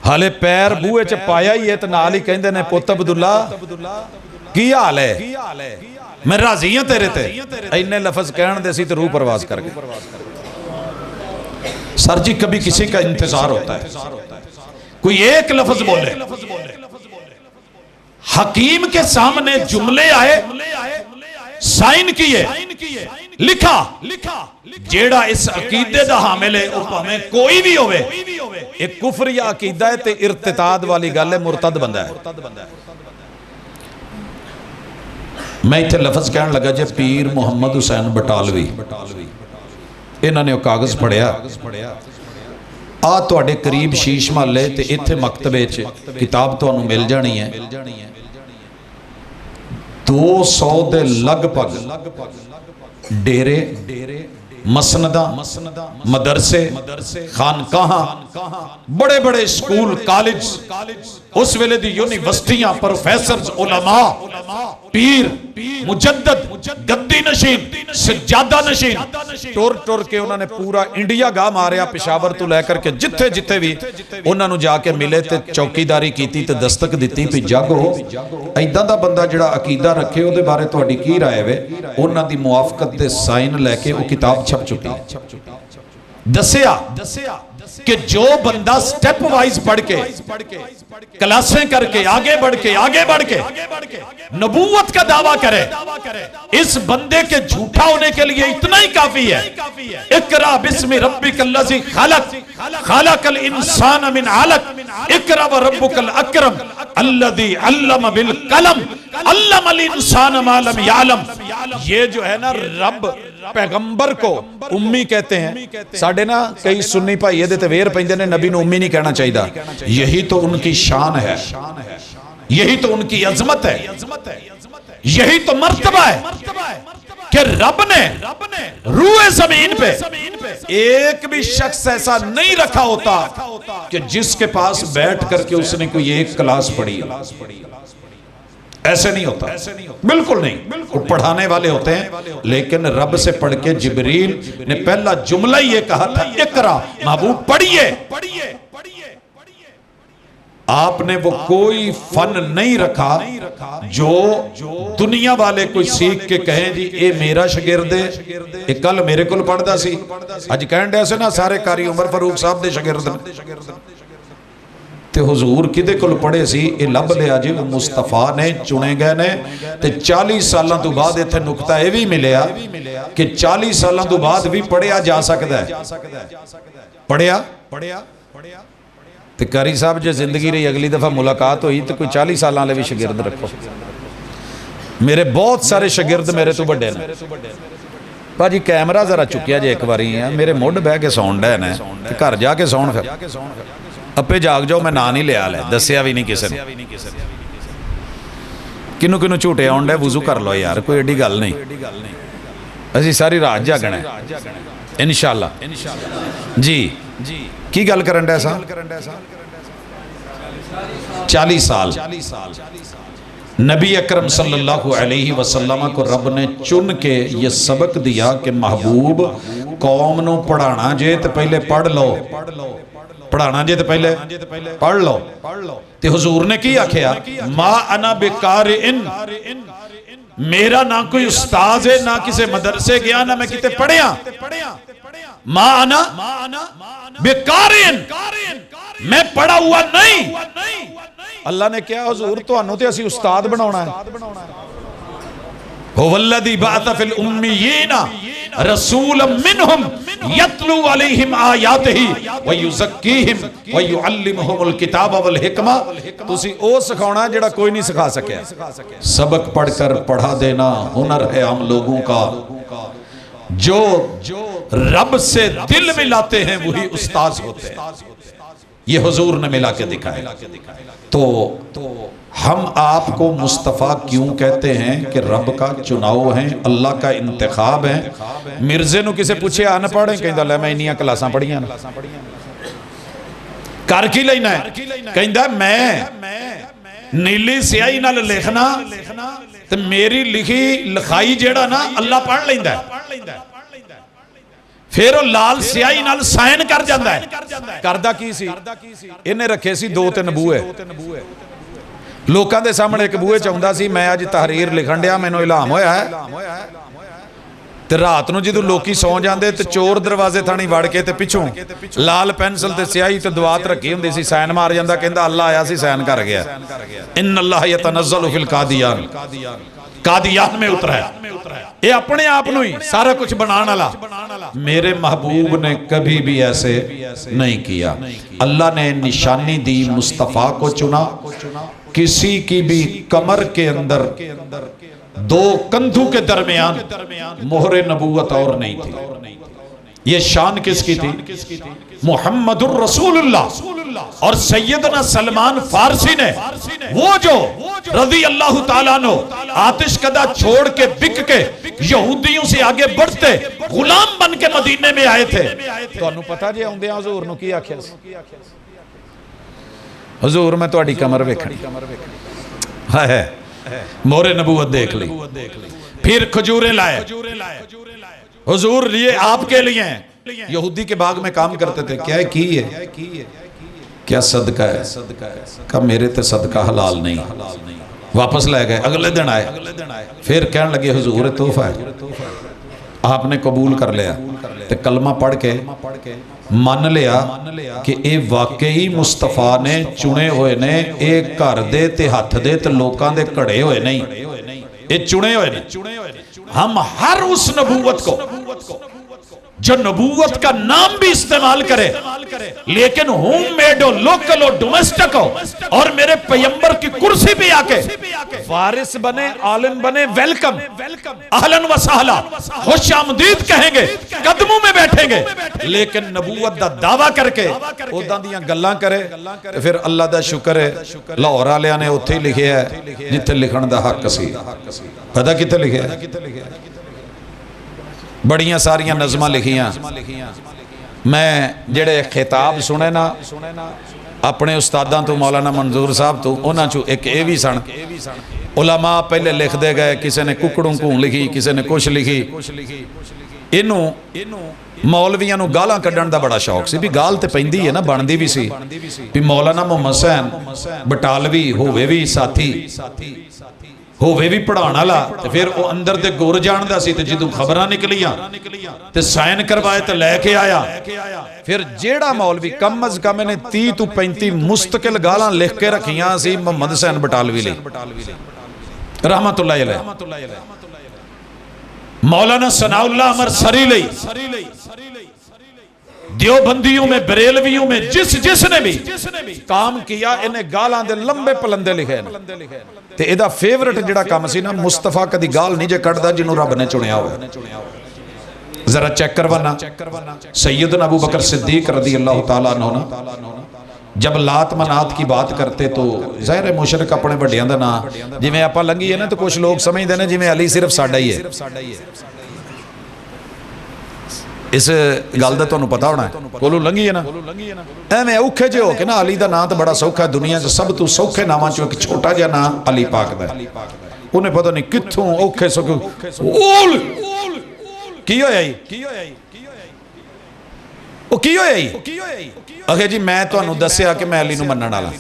حالے پیر بوئے چے پایا ہی ہے تو نال ہی کہندے نے پوت عبداللہ کی حال ہے میں راضی ہوں تیرے تے اینے لفظ کہن دے سی تو روح پرواز کر گئے سر جی کبھی کسی کا انتظار ہوتا ہے کوئی ایک لفظ بولے حکیم کے سامنے جملے آئے سائن کیے لکھا جیڑا اس عقیدے دا حامل ہے ہمیں کوئی بھی ہوئے ایک کفر یا عقیدہ ہے تے ارتداد والی گل ہے مرتد بندہ ہے میں اتھے لفظ کہنے لگا جے پیر محمد حسین بٹالوی انہوں نے وہ کاغذ پڑھیا آ تو اڈے قریب شیش محلے تے اتھے مکتبے چے کتاب تو انہوں مل جانی ہے 200 دے لگ پگ ڈیرے مسندہ مدرسے خانقاہاں بڑے بڑے سکول کالج اس ویلے دی یونیورسٹیاں پروفیسرز علماء پیر مجدد گدی نشین سجادہ نشین ٹور کے انہوں نے پورا انڈیا گاہ ماریا پشاور تو لے کر کے جتھے جتھے بھی انہوں نے جا کے ملے تے چوکی داری کیتی تے دستک دیتی پی جاگو ایدہ دا بندہ جڑا عقیدہ رکھے ہو دے بارے تو اڈی کی رائے وے انہوں دی موافقت دے سائن لے کے وہ کتاب چھپ چکی دسیا کہ جو بندہ سٹیپ وائز پڑھ کے کلاسیں کر کے آگے بڑھ کے نبوت کا دعویٰ کرے اس بندے کے جھوٹا ہونے کے لیے اتنا ہی کافی ہے اقرا بسم ربک الذی خلق خلق الانسان من علق اقرا وربک الاکرم الذی علم بالقلم علم الانسان ما لم یعلم یہ جو ہے نا رب پیغمبر کو امی کہتے ہیں ساڑھے نا کئی سنی پائی یہ دیتے ویر پہندے نے نبی نے امی نہیں کہنا چاہیے دا یہی تو ان کی شان ہے یہی تو ان کی عظمت ہے یہی تو مرتبہ ہے کہ رب نے روح زمین پہ ایک بھی شخص ایسا نہیں رکھا ہوتا کہ جس کے پاس بیٹھ کر کے اس نے کوئی ایک کلاس پڑھی ایسے نہیں ہوتا بالکل نہیں وہ پڑھانے والے ہوتے ہیں لیکن رب سے پڑھ کے جبریل نے پہلا جملہ یہ کہا تھا اقرا محبوب پڑھیے آپ نے وہ کوئی فن نہیں رکھا جو دنیا والے کوئی سیکھ کے کہیں جی اے میرا شاگرد ہے اے کل میرے کل پڑھ دا سی اج کہن دے سے نا سارے قاری عمر فاروق صاحب دے شاگرد تے حضور کدے کل پڑھے سی اے لب لیا جی مصطفیٰ نے چنے گئے نے تے 40 سالوں تو بعد ایتھے نکتہ اے بھی ملیا کہ 40 سالوں تو بعد بھی پڑھیا جا سکتا ہے پڑھیا تے قاری صاحب جو زندگی رہی اگلی دفعہ ملاقات ہوئی تو کوئی 40 سالوں لے بھی شاگرد رکھو میرے بہت سارے شاگرد میرے تو بڑے نے باجی کیمرہ ذرا چکیا جے ایک باری ہیں میرے موڈ بہ کے سونڈ ہے تے گھر جا کے سون پھر اپے جاگ جاؤ میں نہ نہیں لیا لے دسیا بھی نہیں کسی نے کنو کنو چھوٹے آنڈ ہے وضو کر لو یار کوئی ایڈی گل نہیں اسی ساری رات جاگنا ہے انشاءاللہ جی کی گل کرن دے سا 40 سال نبی اکرم صلی اللہ علیہ وسلم کو رب نے چن کے یہ سبق دیا کہ محبوب قوم نو پڑھانا جے تو پہلے پڑھ لو، پڑھانا جے تو پہلے پڑھ لو. تے حضور نے کی آکھیا ما انا بقارئن، میرا نہ کوئی استاذ ہے، نہ کسی مدرسے گیا، نہ میں کتے پڑھیا. ما انا بقارئن، میں پڑھا ہوا نہیں. اللہ نے کیا حضور تو انہوں تے اسی استاد بناونا ہے. هو الذی بعث فی الامیین رسولا منہم یتلو علیہم آیاتہ ویزکیہم ویعلمہم الکتاب والحکمہ. تسی او سکھاونا جڑا کوئی نہیں سکھا سکیا. سبق پڑھ کر پڑھا دینا ہنر ہے ہم لوگوں کا، جو رب سے دل ملاتے ہیں وہی استاذ ہوتے ہیں. یہ حضور نے ملا کے دکھایا. تو ہم آپ کو مصطفیٰ کیوں کہتے ہیں کہ رب کا چناؤ ہیں، اللہ کا انتخاب ہیں. مرزے نو کسے پوچھے آن پڑھیں کہیں دا لے میں انہیاں کلاساں پڑھیاں کر کی لینا ہے. کہیں دا میں نیلی سیاہی نال لکھنا تو میری لکھی لکھائی جیڑا نا اللہ پڑھ لیندہ ہے، پھر وہ لال سیاہی نال سائن کر جاندہ ہے. کردہ کی سی انہیں رکھے سی 2-3 بوئے. لوکاں دے سامنے ایک بوئے چاہندہ سی میں آج تحریر لکھن دیا میں نو الہام ہویا ہے. تے رات نو جدو لوکی سو جاندے تے چور دروازے تھانی وڑ کے تے پچھوں لال پینسل تے سیاہی تے دعات رکھی ہوندی سی، سائن مار جاندہ کہندہ اللہ آیا سی سائن کر گیا. ان اللہ یتنزل فی القادیان، قادیان میں اترا ہے. یہ اپنے آپ نو ہی سارا کچھ بنانا لا. میرے محبوب نے کبھی بھی ایسے نہیں کیا. اللہ نے نشانی دی، مصطفیٰ کو چنا. کسی کی بھی کمر کے اندر 2 کندھوں کے درمیان مہر نبوت اور نہیں تھی. یہ شان کس کی تھی؟ محمد الرسول اللہ. اور سیدنا سلمان فارسی نے وہ جو رضی اللہ تعالیٰ عنہ آتش کدہ چھوڑ کے بک کے یہودیوں سے آگے بڑھتے غلام بن کے مدینے میں آئے تھے. تو انہوں پتا جی ہوں دیا حضور نو کیا کیا حضور میں تو اڈی کمر ویکھنی ہے، مہر نبوت دیکھ لی. پھر کھجوریں لائے حضور لیے آپ کے لیے ہیں. یہودی کے باغ میں کام کرتے تھے. کیا ہے کی ہے؟ کیا صدقہ ہے؟ کہا میرے تے صدقہ حلال نہیں. واپس لے گئے. اگلے دن آئے پھر کہنے لگے حضور تحفہ ہے. آپ نے قبول کر لیا تے کلمہ پڑھ کے مان لیا کہ اے واقعی مصطفیٰ نے چنے ہوئے نے. ایک گھر دے تے ہاتھ دے تے لوکاں دے کڑے ہوئے نہیں، اے چنے ہوئے نہیں. ہم ہر اس نبوت کو جو نبوت کا نام بھی استعمال کرے لیکن ہوم میڈ ہو، لوکل ہو، ڈومیسٹک ہو اور میرے پیمبر کی کرسی پہ آکے وارث بنے، عالم بنے، ویلکم، اہلاً و سہلا، خوش آمدید کہیں گے، قدموں میں بیٹھیں گے. لیکن نبوت دا دعویٰ کر کے اوہداں دیاں گلاں کرے پھر اللہ دا شکر ہے لاہور والےاں نے اتھے لکھے ہے جتھے لکھن دا حق سی. پتہ کتھے لکھے ہے؟ بڑیاں ساریاں نظمہ لکھیاں. میں جڑے خطاب سنے نا اپنے استاداں تو مولانا منظور صاحب تو انہاں چو ایک اے بھی سن. علماء پہلے لکھ دے گئے، کسے نے ککڑوں کو لکھی، کسے نے کچھ لکھی. انہوں مولویاں نو گالاں کڈن دا بڑا شوق سی. بھی گال تے پیندی ہے نا، بندی بھی سی. بھی مولانا محمد حسین بٹالوی ہوئے بھی ساتھی ہوئے بھی پڑھانا لا تے پھر وہ اندر دے گور جان دا سی تے جدوں خبراں نکلیاں تے سائن کروائے تے لے کے آیا. پھر جیڑا مولوی کم از کم نے 30 تو 35 مستقل گالاں لکھ کے رکھیاں سی محمد حسین بٹالوی لئی رحمت اللہ علیہ. مولانا ثناء اللہ عمر سری لئی، دیوبندیوں میں، بریلویوں میں جس نے بھی کام کیا انہیں گالاں دے لمبے پلندے لکھے تے ایدہ فیورٹ جڑا کام سی نا مصطفیٰ کدی گال نہیں جے کٹ دا جنہوں رب نے چنیا ہوئے. ذرا چیک کروانا سیدنا ابو بکر صدیق رضی اللہ تعالیٰ عنہ جب لات منات کی بات کرتے تو ظاہر مشرک اپنے بڑیاں دا نا جی میں اپا لنگی ہے نا تو کچھ لوگ سمجھ دینے جی میں علی صرف ساڑھا ہی ہے. اس گل کا تمہیں پتا ہونا ہے کولو لنگھی ہے نا ایویں اوکھے جے ہو کہ نا علی دا نام تو بڑا سوکھا ہے دنیا سے سب تو سوکھے ناماں چوں ایک چھوٹا جا نام علی پاک دا ہے انہیں پتہ نہیں کتھوں اوکھے سوکھے اول کی ہویا ہی وہ کی ہویا ہی اگے جی میں تو انہوں دسیا کہ میں علی نو منن والا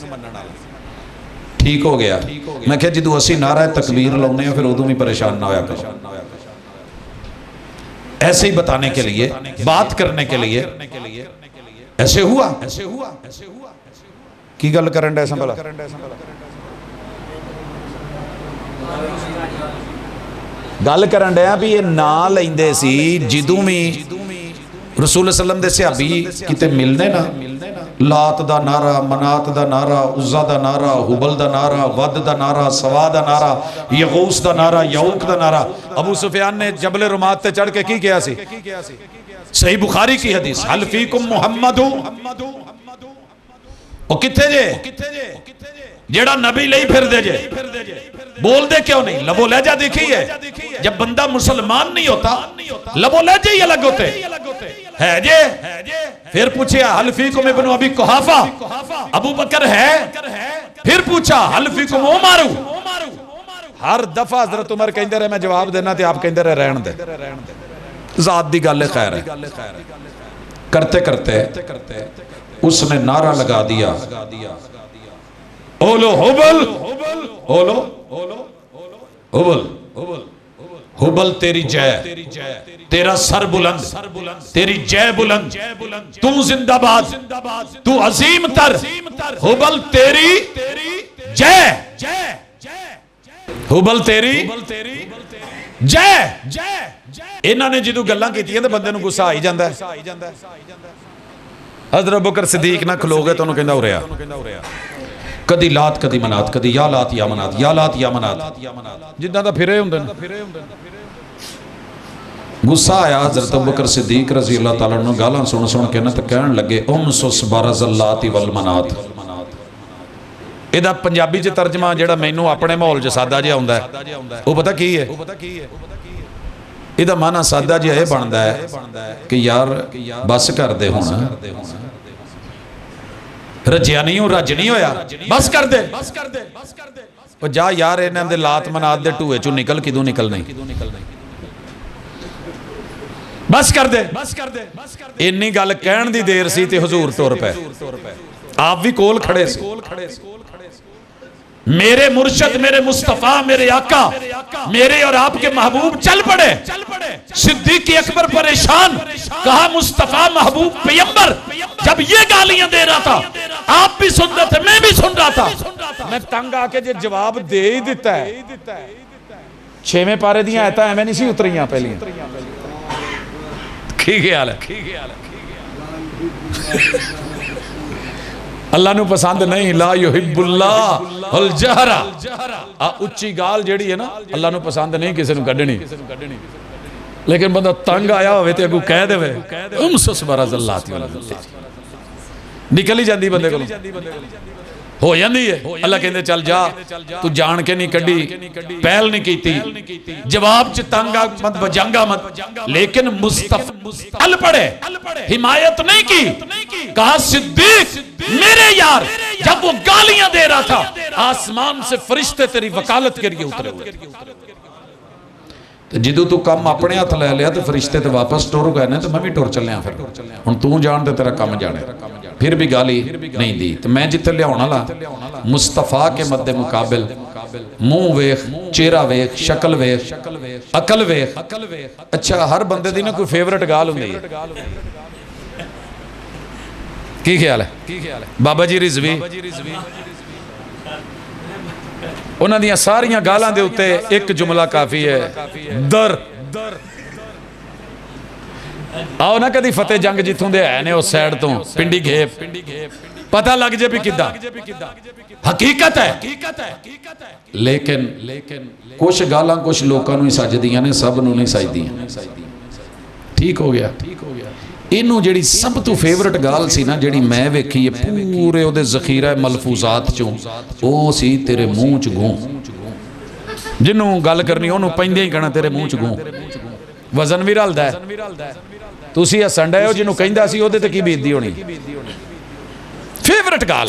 ٹھیک ہو گیا میں کہا جدو اسی نعرہ تکبیر لاؤنے ہیں پھر ادوں بھی پریشان نہ ہویا کرو ایسے ہی بتانے کے لیے بات کرنے کے لیے ایسے ہوا کی گل کرن دے سنبھلا گل کرن دے بھی یہ نا لیندے سی جدوں بھی رسول اللہ علیہ وسلم دے صحابی کتے ملنے نا لات دا نعرہ منات دا نعرہ عزہ دا نعرہ حبل دا نعرہ ود دا نعرہ سوا دا نعرہ یغوس دا نعرہ یعوق دا نعرہ ابو سفیان نے جبل رمات تے چڑھ کے کی کیا سی صحیح بخاری کی حدیث حل فیکم محمد وہ کتے جے جیڑا نبی لئی پھر دے جے بول دے کیوں نہیں لبو لہجہ دیکھی ہے جب بندہ مسلمان نہیں ہوتا لبو لہجہ ہی الگ ہوتے ہے جے پھر پوچھیا حل فیکم ابن ابی قحافہ ابو بکر ہے پھر پوچھا حل فیکم عمر ہر دفعہ حضرت عمر کہندے رہے میں جواب دینا تے آپ کہندے رہے رہن دے ذات دی گل خیر ہے کرتے کرتے اس نے نعرہ لگا دیا اولو حبل اولو حبل حبل تیری جے تیرا سر بلند تیری جے بلند تو زندہ باد تو عظیم تر حبل تیری جے حبل تیری جے انہاں نے جدو گلاں کیتیاں تے بندے نو غصہ آئی جاندا ہے حضرت بکر صدیق نہ کھلو گئے تو انہوں کہندہ ہو رہا کدی لات کدی منات کدی یا لات یا منات یا لات یا منات جدہ دا پھرے ہوں دن غصہ آیا حضرت بکر صدیق رضی اللہ تعالیٰ عنہ گالاں سن کے نا تو کہن لگے امسس برز اللاتی والمنات ایدہ پنجابی چے ترجمہ جیڑا مینوں اپنے محول جو سادہ جیا ہوں ہے وہ پتہ کی ہے ایدہ مانا سادہ جیا ہے بندہ ہے کہ یار بس کر دے ہونا رجیا نہیں ہوں رج نہیں ہویا بس کر دے وہ جا یار انہیں دے لات منات دے ٹوئے چو نکل کی دو نکل نہیں بس کر دے انہی گل کہن دی دیر سی تے حضور ٹور پہ آپ بھی کول کھڑے سی میرے مرشد میرے مصطفیٰ میرے آقا میرے اور آپ کے محبوب چل پڑے صدیق اکبر پریشان کہا مصطفیٰ محبوب پیمبر جب یہ گالیاں دے رہا تھا آپ بھی سن رہا تھے میں بھی سن رہا تھا میں تنگ آکے جو جواب دے ہی دیتا ہے 6ویں پارے دیاں آیتاں ہیں میں نہیں سی اتریاں پہلی کی خیال ہے اللہ نو پسند نہیں لا یحب اللہ الجہرہ اچھی گال جیڑی ہے نا اللہ نو پسند نہیں کسی نو کڈنی لیکن بندہ تنگ آیا ہوئے تے اگو کہہ دے ہوئے امسس برز اللہ تی نکل ہی جاندی بندے کو ہو جاندی ہے اللہ کہندے چل جا تو جان کے نہیں کڈی پہل نہیں کیتی جواب چ تنگا مت بجنگا مت لیکن مصطفی ال پڑے حمایت نہیں کی کہا صدیق میرے یار جب وہ گالیاں دے رہا تھا آسمان سے فرشتے تیری وکالت کے لیے اترے ہوئے جدو تو کم اپنے ہاتھ لے لیا تو فرشتے تے واپس ٹور گئے نا تو میں بھی ٹور چلے ہیں پھر ہن تو جان دے تیرا کم جانے پھر بھی گالی نہیں دی تو میں جتے لیا ہونا لا مصطفیٰ کے مد مقابل منہ ویخ چہرہ ویخ شکل ویخ عقل ویخ اچھا ہر بندے دی نا کوئی فیورٹ گال ہوں گئی کی خیال ہے بابا جی رضوی انہاں دیاں ساریاں گالاں دے ہوتے ایک جملہ کافی ہے در آؤ نہ کدی فتح جنگ جتوں دے آئے نے اس سیڈ تو پنڈی گھیپ پتہ لگ جے بھی کدہ حقیقت ہے لیکن کچھ گالاں کچھ لوکاں نو سج دیاں نے سب نو نہیں سج دیاں ٹھیک ہو گیا انہوں جیڑی سب تو فیورٹ گال سی نا جیڑی میں ویکھی یہ پورے او دے ذخیرہ ملفوظات چوں او سی تیرے منہ چ گوں جنوں گل کرنی انہوں پہندے ہی کہنا تیرے منہ چ گوں ਵਜ਼ਨ ਵੀ ਰਲਦਾ ਹੈ। ਤੁਸੀਂ ਹੱਸਣ ਡਏ ਹੋ, ਜਿਹਨੂੰ ਕਹਿੰਦਾ ਸੀ ਉਹਦੇ ਤੇ ਕੀ ਬੀਤਦੀ ਹੋਣੀ। ਫੇਵਰਟ ਗਾਲ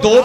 2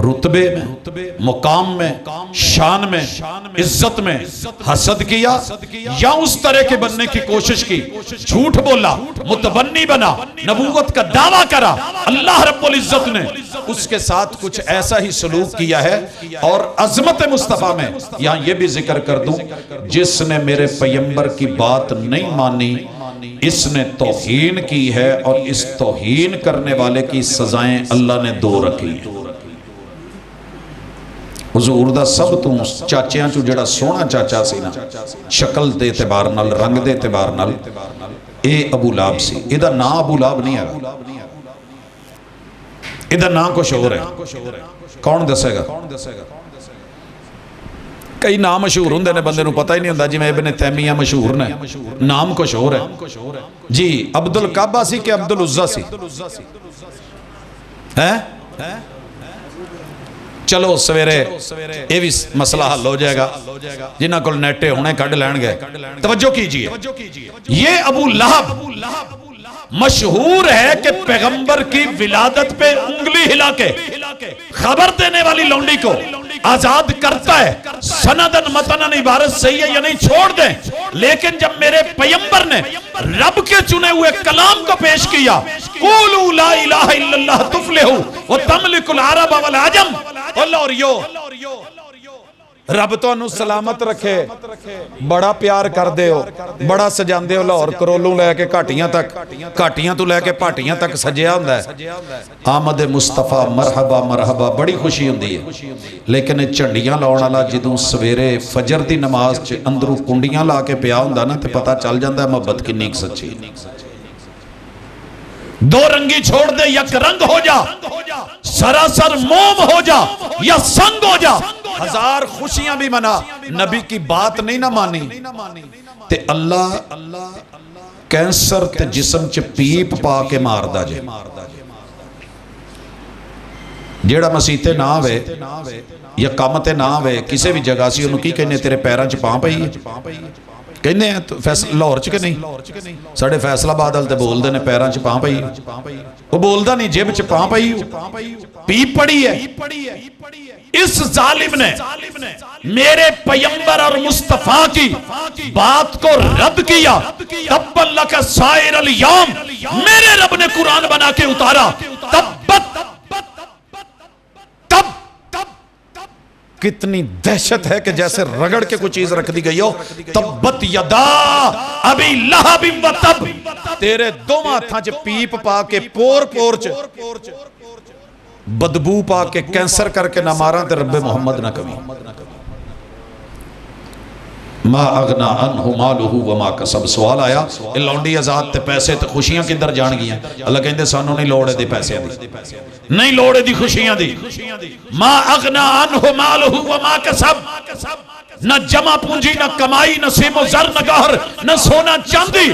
رتبے میں، مقام میں، شان میں، عزت میں حسد کیا یا اس طرح کے بننے کی کوشش کی، جھوٹ بولا، متبنی بنا، نبوت کا دعویٰ کرا، اللہ رب العزت نے اس کے ساتھ کچھ ایسا ہی سلوک کیا ہے۔ اور عظمت مصطفیٰ میں یہاں یہ بھی ذکر کر دوں، جس نے میرے پیغمبر کی بات نہیں مانی اس نے توہین کی ہے، اور اس توہین کرنے والے کی سزائیں اللہ نے دو رکھی ہیں۔ حضور دا سب تو چاچیاں چو جڑا سونا چاچا سی نا، شکل دے اعتبار نال، رنگ دے اعتبار نال، اے ابو لہب سی۔ ایدہ نا ابو لہب نہیں ہے، ایدہ نا کچھ اور ہے۔ کون دسے گا؟ کئی نام مشہور ہوں نے، بندے نو پتہ ہی نہیں ہوندا، جی میں ابن تیمیہ مشہور نے، نام کچھ اور ہے۔ جی عبد الکعبہ سی کہ عبد العزہ سی؟ چلو سویرے یہ بھی مسئلہ حل ہو جائے گا، جنہ کو نیٹے ہونے کڑ لین گے۔ توجہ کیجئے، یہ ابو لہب مشہور ہے کہ پیغمبر کی ولادت پہ انگلی ہلا کے خبر دینے والی لونڈی کو آزاد کرتا ہے۔ سندن متنن عبارت صحیح ہے یا نہیں چھوڑ دیں، لیکن جب میرے پیغمبر نے رب کے چنے ہوئے کلام کو پیش کیا، قولوا لا الہ الا اللہ تفلحوا وتملک العرب والعجم، اللہ اور یو رب تو انہوں سلامت رکھے، بڑا پیار کر دے ہو، بڑا سجان دے ہو، لاہور کرولوں لے کے کھاٹیاں تک، کھاٹیاں تو لے کے پاٹیاں تک سجیا ہوندہ ہے۔ آمد مصطفیٰ مرحبا مرحبا بڑی خوشی ہوندی ہے، لیکن چنڈیاں لاؤن والا جدوں سویرے فجر دی نماز چ اندروں کنڈیاں لا کے پیا ہوندہ نا تے پتہ چل جاندہ ہے محبت کی نیک سچی۔ دو رنگی چھوڑ دے، یک رنگ ہو جا، سراسر موم ہو جا یا سنگ ہو جا، ہزار خوشیاں بھی منا، نبی کی بات نہیں نہ مانی تے اللہ کینسر تے جسم چ پیپ پا کے مار دا جے۔ جیڑا مسیح نہ آوے یا کام تے نہ آوے کسے بھی جگہ سی انہوں کی کہنے تیرے پیران چ پاں پئی ہے، کہنے ہیں لاہور چکے نہیں، ساڑھے فیصلہ بادل تے بول دینے پیران چ پاں پئی، وہ بول دا نہیں جیب چ پاں پئی، پیپ پڑی ہے۔ اس ظالم نے میرے پیغمبر اور مصطفیٰ کی بات کو رد کیا، تبت لک سائر الیوم، میرے رب نے قرآن بنا کے اتارا، تبت کتنی دہشت ہے کہ جیسے رگڑ کے کوئی چیز رکھ دی گئی ہو، تبت یدا ابی لہب و تب، تیرے دو ہاتھاں چ پیپ پا کے پور پور چ بدبو پا کے کینسر کر کے نہ مارا تے رب محمد نہ کبھی۔ ما اغنا عنہ مالہ وما کسب، سوال آیا لونڈی آزاد تے پیسے تے خوشیاں کدھر جان گیا؟ اللہ کہندے سانوں نہیں لوڑے دی پیسے دی، نہیں لوڑے دی خوشیاں دی۔ ما اغنا عنہ مالہ وما کسب، نہ جمع پونجی، نہ کمائی، نہ سیم و زر، نہ گہر، نہ سونا چاندی۔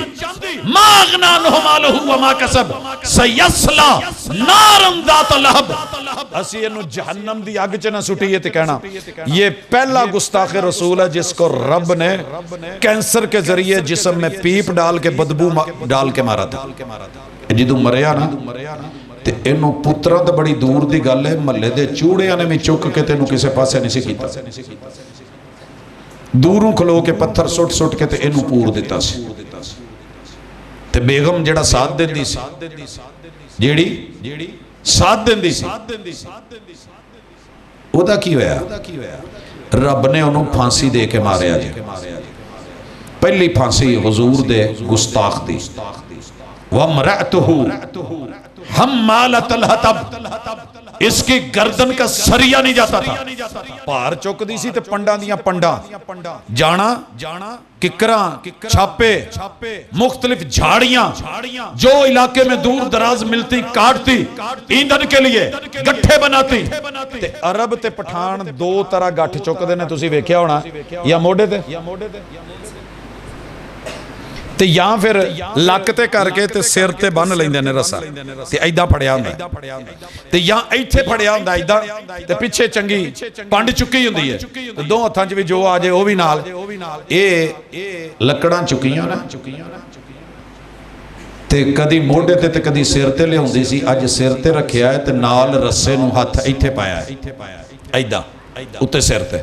ما اغنا عنہ مالہ وما کسب سیسلا نارن ذات لہب، اسی انہوں جہنم دی آگ چ نہ سٹیے تے کہنا یہ پہلا گستاخ رسول ہے جس کو رب نے کینسر کے ذریعے جسم میں پیپ ڈال کے بدبو ڈال کے مارا تھا۔ جدوں مریا نا تے انہوں پترہ تے بڑی دور دی گل ہے، ملے دے چوڑے نے میں چک کے تے انہوں کسے پاسے نہیں سی کیتا، دوروں کھلو کے پتھر سٹ سٹ کے تے انہوں پور دیتا سی۔ تے بیگم جڑا ساتھ دن دی سی، جیڑی ساتھ دن دی سی، او دا کی ہویا؟ رب نے انہوں پھانسی دے کے مارے آجے۔ پہلی پھانسی حضور دے گستاخ دی، وَمْرَأْتُهُ حَمَّالَةَ الْحَطَبِ، اس کی گردن کا سریا نہیں جاتا تھا، پار چوک دی سی تے پنڈا دیاں پنڈا، جانا ککراں چھاپے مختلف جھاڑیاں جو علاقے میں دور دراز ملتی کاٹتی، ایندھن کے لیے گٹھے بناتی۔ تے عرب تے پٹھان دو طرح گٹھ چک دینے، تسی ویکھیا ہونا، یا موڑے تے تے یہاں پھر لکتے کر کے تے سر تے بن لیندے نے رسا تے ایدہ پھڑیا ہوندا ہے تے یہاں ایتھے پھڑیا ہوندا ہے ایدہ تے پیچھے چنگی پانڈ چکی ہوندی ہے تے دو ہتھاں چ بھی جو آ جائے وہ بھی نال، اے لکڑاں چکیاں نا ਤੇ ਕਦੀ ਮੋਢੇ ਤੇ ਕਦੀ ਸਿਰ ਤੇ ਲਿਆਉਂਦੀ ਸੀ। ਅੱਜ ਸਿਰ ਤੇ ਰੱਖਿਆ ਹੈ ਤੇ ਨਾਲ ਰੱਸੇ ਨੂੰ ਹੱਥ ਇੱਥੇ ਪਾਇਆ ਹੈ, ਐਦਾਂ ਉੱਤੇ ਸਿਰ ਤੇ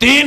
3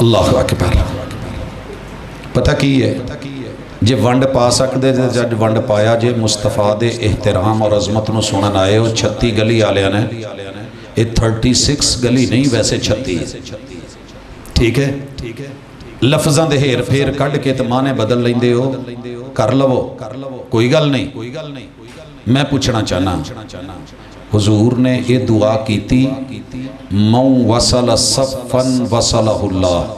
اللہ اکبر. پتہ کی ہے جے ونڈ پا سکتے جے جج ونڈ پایا جے مصطفیٰ دے احترام اور عظمت نو سنن آئے ہو 36 گلی آلیاں نے یہ 36 گلی نہیں ویسے 36 ٹھیک ہے لفظاں دے ہیر پھیر کڈ کے تے معنی بدل لیندے ہو کر لو کوئی گل نہیں. میں پوچھنا چاہنا حضور نے یہ دعا کیتی من وصل صفن وصلہ اللہ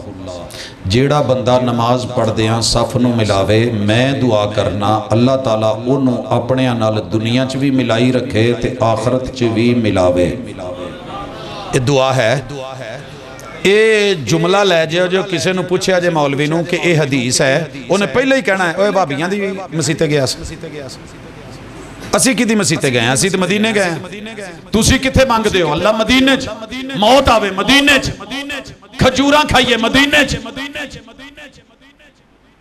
جیڑا بندہ نماز پڑھ دیاں صف نو ملاوے میں دعا کرنا اللہ تعالیٰ انہوں اپنے نال دنیا چ بھی ملائی رکھے تے آخرت چ بھی ملاوے. یہ دعا ہے. اے جملہ لے جاؤ جو کسے نو پوچھے جے مولوی نو کہ اے حدیث ہے انہیں پہلے ہی کہنا ہے اوے بھابیاں دی مسیتے گیا اسی کی دی مسیتے گئے ہیں اسی تے مدینے گئے ہیں تسی کتھے مانگ دے ہو اللہ مدینے چ موت آوے مدینے چ کھجوراں کھائیے مدینے چ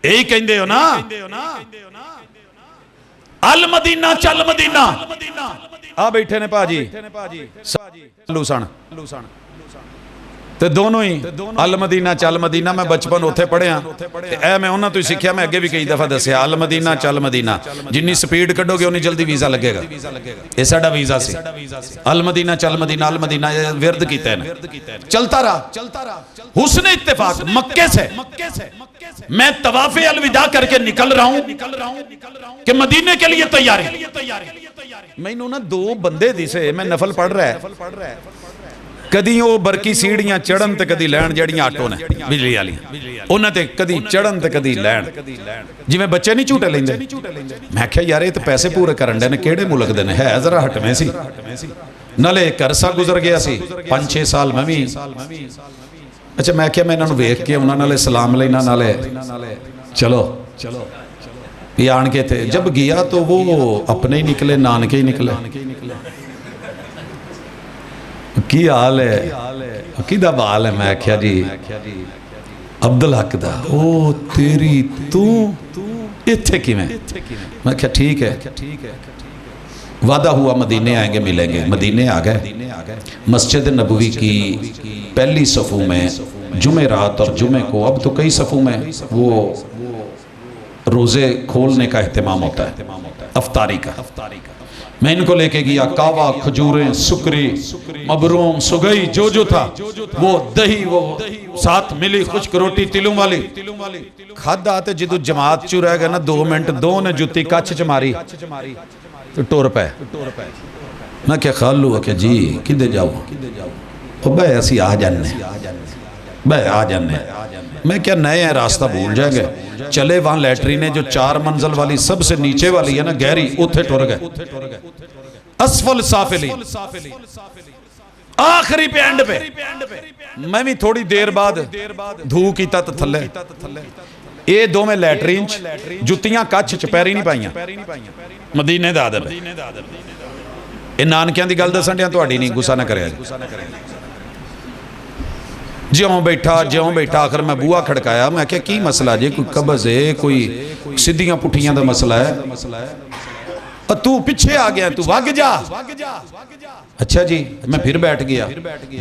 یہی کہندے ہو نا المدینہ چل مدینہ آ بیٹھے نے پاجی لوسان تے دونوں ہی المدینہ چل مدینہ میں بچپن ہوتے پڑھے ہیں اے میں انہاں تو ہی سکھیا میں اگے بھی کئی دفعہ دسیا المدینہ چل مدینہ جنی سپیڈ کڈو گے انہی جلدی ویزا لگے گا یہ ساڈا ویزا سی المدینہ چل مدینہ المدینہ ورد کیتے ہیں چلتا رہا حسن اتفاق مکے سے میں طواف الوداع کر کے نکل رہا ہوں کہ مدینے کے لیے تیار ہیں میں انہوں نے 2 بندے دیسے میں نفل پڑھ رہا ہے کدی وہ برکی سیڑیاں چڑھن تے کدی لین جڑیاں آٹو نے بجلی والی انہاں تے کدی چڑھن تے کدی لین جی میں بچے نہیں جھوٹے لیندے میں کہا یار یہ تے پیسے پورے کرن دے نے کیڑے ملک دے نے ہے ذرا ہٹویں سی نالے ایک عرصہ گزر گیا سی 5-6 سال میں بھی اچھا میں کہا میں انہاں نوں ویکھ کے انہاں نالے سلام لینا نالے چلو یہ آن کے تھے جب گیا تو وہ اپنے ہی نکلے نانکے ہی نکلے کی حال ہے کی دا بال ہے میں کہا جی عبدالحق دا او تیری تو اتھے کی میں کہا ٹھیک ہے وعدہ ہوا مدینے آئیں گے ملیں گے مدینے آگئے مسجد نبوی کی پہلی صفوں میں جمعرات اور جمعے کو اب تو کئی صفوں میں وہ روزے کھولنے کا اہتمام ہوتا ہے افطاری کا میں ان کو لے کے گیا کعوہ کھجوریں سکری مبروم سگئی جو تھا وہ دہی وہ ساتھ ملی خشک روٹی تلوں والی کھاد آتے جدو جماعت چو رہ گئے نا 2 منٹ 2 نے جتی کچھ چماری تو ٹور پہ میں کیا خیال لوں کہ جی کدے جاؤ بھائی ایسی آ جانے میں کیا نئے ہیں راستہ بھول جائیں گے چلے وہاں لیٹرینیں جو 4 منزل والی سب سے نیچے والی ہے نا گہری اتھے ٹور گئے اسفل سافلین آخری پہ اینڈ پہ میں بھی تھوڑی دیر بعد دھو کیتا تو تھلے اے 2 میں لیٹرین جتیاں کچھ چپیری نہیں پائیاں مدینے دا عدب ہے اے نانکیاں دی گل دسن دیاں توڑی نہیں گسا نہ کرے جیوں بیٹھا آخر میں بوا کھڑکایا میں کہا کی مسئلہ جے کوئی قبض ہے کوئی سدھیاں پٹھیاں دا مسئلہ ہے تو پچھے آ گیا تو واگ جا اچھا جی میں پھر بیٹھ گیا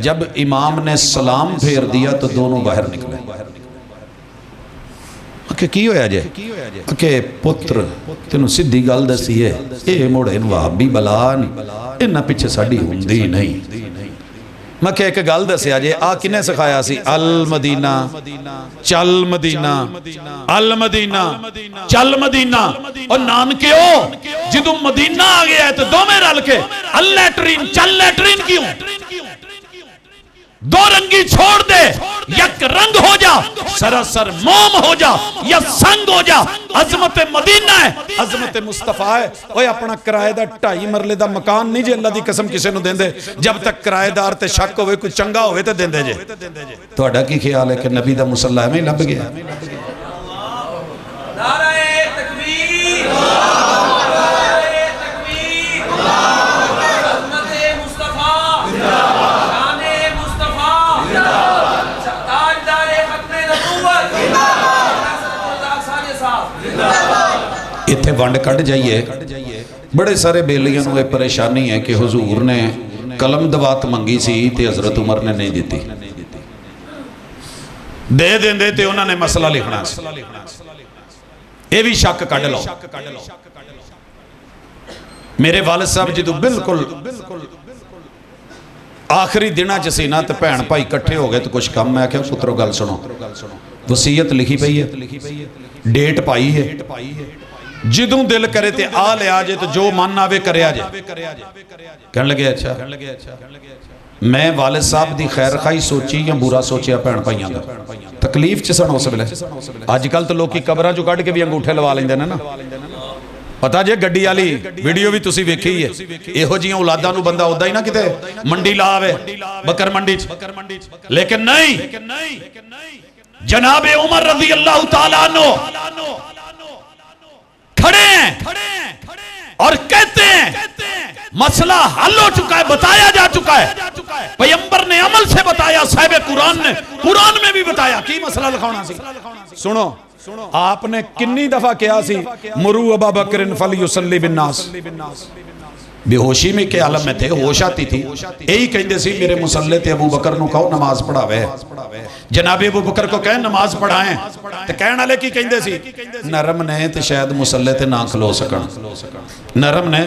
جب امام نے سلام پھیر دیا تو دونوں باہر نکلے کہ کی ہویا جے کہ پتر تینوں سدھی گل دسی ہے اے موڑے وہابی بلا نہیں انہاں پیچھے ساڈی ہوندی نہیں میں کہ ایک گل دسیا جے آ کنے سکھایا سی المدینہ چل مدینہ المدینہ چل مدینہ اور نانکیو جدو مدینہ آ گیا ہے تو 2 میں رل کے اللیٹرین چل لیٹرین کیوں 2 رنگی چھوڑ دے یک رنگ ہو جا سراسر موم ہو جا یا سنگ ہو جا عظمت مدینہ ہے عظمت مصطفیٰ ہے اوہ اپنا کرائے دا 2.5 مرلے دا مکان نہیں جے اللہ دی قسم کسے نو دیں دے جب تک کرائے دار تے شک ہوئے کوئی چنگا ہوئے تے دیں دے جے تو اڈا کی خیال ہے کہ نبی دا مسلح میں لب گیا نعرہ تکبیر اتھے ونڈ کٹ جائیے بڑے سارے بیلیاں نوے پریشانی ہے کہ حضور نے قلم دوات منگی سی تے حضرت عمر نے نہیں دیتی دے دیندے تے انہوں نے مسئلہ لکھنا سی یہ بھی شک کڈ لو میرے والد صاحب جدو بالکل آخری دنہ چسینا تے بھین بھائی کٹھے ہو گئے تو کچھ کم میں کیا پترو گل سنو وصیت لکھی پئی ہے ڈیٹ پائی ہے جدوں دل کرے تے آ لے آجے تو جو من آوے کرے آجے کہنے لگے اچھا میں والد صاحب دی خیر خواہی سوچی یا برا سوچیا بھین بھائیاں دا تکلیف چ سن اس ویلے اج کل تو لوگ کی قبراں چوں کڈ کے بھی انگوٹھے لوا لیندے نے نا پتا جے گڈی والی ویڈیو بھی تسی ویکھی ہے ایہو جیاں اولاداں نو بندہ اودا ہی نہ کتے منڈی لا آوے بکر منڈی لیکن نہیں جناب عمر رضی اللہ تعالیٰ عنہ کھڑے ہیں اور کہتے ہیں مسئلہ حل ہو چکا ہے بتایا جا چکا ہے پیغمبر نے عمل سے بتایا صاحب قرآن نے قرآن میں بھی بتایا کی مسئلہ لکھونا سی سنو آپ نے کنی دفعہ کیا سی مرو ابا بکر فلیصلی بالناس بے ہوشی میں کے عالم میں تھے ہوش آتی تھی یہی کہندے سی میرے مسلح تے ابو بکر نو کہو نماز پڑھاوے جناب ابو بکر کو کہیں نماز پڑھائیں تے کہن والے کی کہندے سی نرم نے تے شاید مسلح تے نہ کھلو سکن نرم نے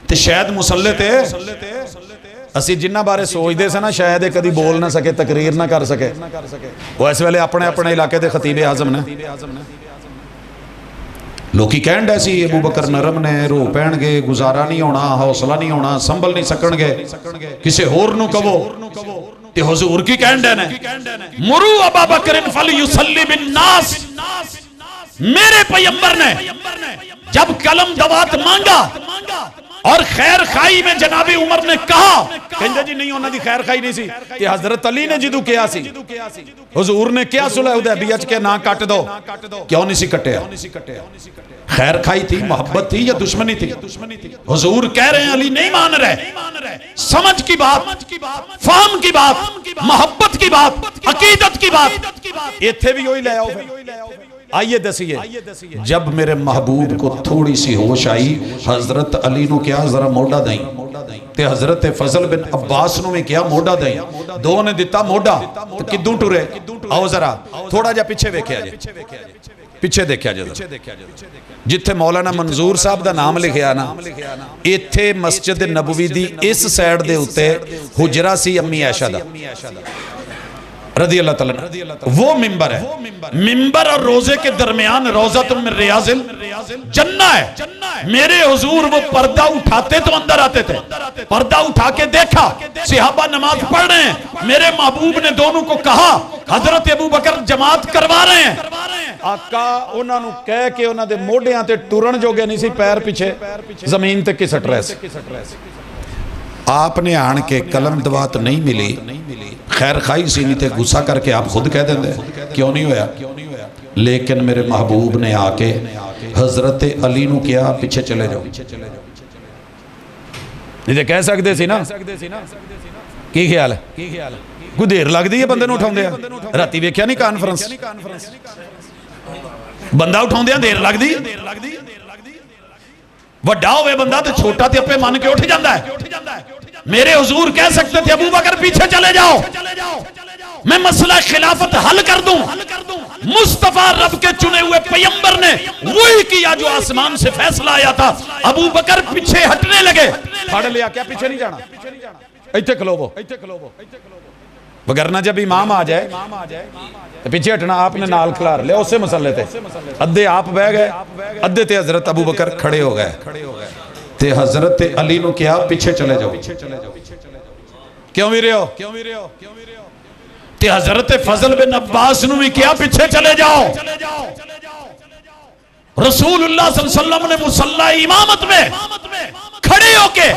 تے شاید مسلح تے اسی جنہ بارے سوچ دے سے نا شاید ایک کدی بول نہ سکے تقریر نہ کر سکے وہ اس ویلے اپنے اپنے علاقے دے خطیب اعظم نے لوکی کہن ڈے سی ابو بکر نرم نے رو پہن گے گزارا نہیں ہونا حوصلہ نہیں ہونا سنبھل نہیں سکن گے کسے ہور نو کہو تے حضور کی کہن ڈے نے مرو ابا بکر فلیصلی بالناس میرے پیغمبر نے جب قلم دوات مانگا اور خیر خائی میں جناب عمر نے کہا کہندے جی نہیں ہونا دی خیر خائی نہیں سی کہ حضرت علی نے جدو کیا سی حضور نے کیا صلح حدیبیہ کے نہ کٹ دو کیوں نہیں سی کٹیا خیر خائی تھی محبت تھی یا دشمنی تھی حضور کہہ رہے ہیں علی نہیں مان رہے سمجھ کی بات فہم کی بات محبت کی بات عقیدت کی بات یہ تھے بھی ہوئی لے آؤ آئیے دسیے جب میرے محبوب کو تھوڑی سی ہوش آئی حضرت علی نو کیا ذرا موڑا دائیں تے حضرت فضل بن عباس نو میں کیا موڑا دائیں دو نے دیتا موڑا تو کدوں ٹورے آؤ ذرا تھوڑا جا پیچھے بیکھے آجے پیچھے دیکھے آجے جتھے مولانا منظور صاحب دا نام لکھیا نا ایتھے مسجد نبوی دی اس سائیڈ دے ہوتے حجرہ سی امی عائشہ دا رضی اللہ تعالیٰ وہ ممبر ہے ممبر اور روزے کے درمیان روزۃ من ریاض الجنہ ہے میرے حضور وہ پردہ اٹھاتے تو اندر آتے تھے پردہ اٹھا کے دیکھا صحابہ نماز پڑھ رہے ہیں میرے محبوب نے دونوں کو کہا حضرت ابو بکر جماعت کروا رہے ہیں آقا انہوں نے کہہ کے انہوں نے موڑیاں تے ٹورن جو گئے نہیں سی پیر پیچھے زمین تے کسٹ رہے سے آپ نے آن کے قلم دوات نہیں ملی خیر خائی سی نہیں تے غصہ کر کے آپ خود کہہ دیں دے کیوں نہیں ہویا لیکن میرے محبوب نے آ کے حضرت علی نو کیا پیچھے چلے جاؤ نہیں تے کہہ سکتے سی نا کی خیال ہے کوئی دیر لگ دی ہے بندے نو اٹھاؤں دیا راتی ویکھیا نہیں کانفرنس بندہ اٹھاؤں دیا دیر لگ دی وڈا ہوئے بندہ تو چھوٹا تے اپنے مان کے اٹھ جاندہ ہے میرے حضور کہہ سکتے تھے ابو بکر پیچھے چلے جاؤ میں مسئلہ خلافت حل کر دوں مصطفیٰ رب کے چنے ہوئے پیغمبر نے وہی کیا جو آسمان سے فیصلہ آیا تھا ابو بکر پیچھے ہٹنے لگے پھاڑ لیا کیا پیچھے نہیں جانا ایتھے کھلو وہ وگرنہ جب امام آ جائے پیچھے ہٹنا آپ نے نال کھلار لیا اس سے مسئلے تھے ادھے آپ بہ گئے ادھے تے حضرت ابو بکر کھڑے ہو گئے تے حضرت علی نو کیا پیچھے چلے جاؤ کیوں بھی رہے ہو تے حضرت فضل بن عباس نو بھی کیا پیچھے چلے جاؤ رسول اللہ صلی اللہ علیہ وسلم نے مصلی امامت میں کھڑے ہو کے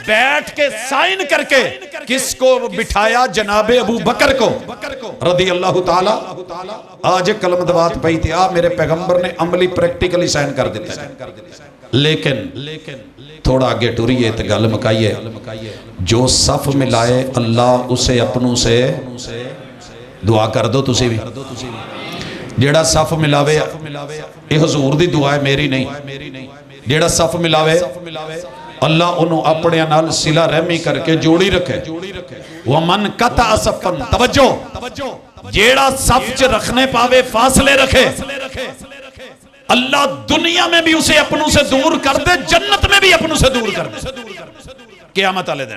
بیٹھ کے سائن کر کے کس کو بٹھایا جناب ابو بکر کو رضی اللہ تعالیٰ آج قلم دوات پہی تھی میرے پیغمبر نے عملی پریکٹیکلی سائن کر دیتا ہے لیکن تھوڑا آگے ٹوریے تے گل مکائیے جو صف ملائے اللہ اسے اپنوں سے دعا کر دو تسی بھی جیڑا صف ملاوے یہ حضور دی دعا ہے میری نہیں جیڑا صف ملاوے اللہ انہوں اپنے نال صلہ رحمی کر کے جوڑی رکھے وَمَنْ قَطَعَ صَفًا توجہ جیڑا صف چ رکھنے پاوے فاصلے رکھے اللہ دنیا میں بھی اسے اپنوں سے دور کر دے جنت میں بھی اپنوں سے دور کر دے قیامت والے دن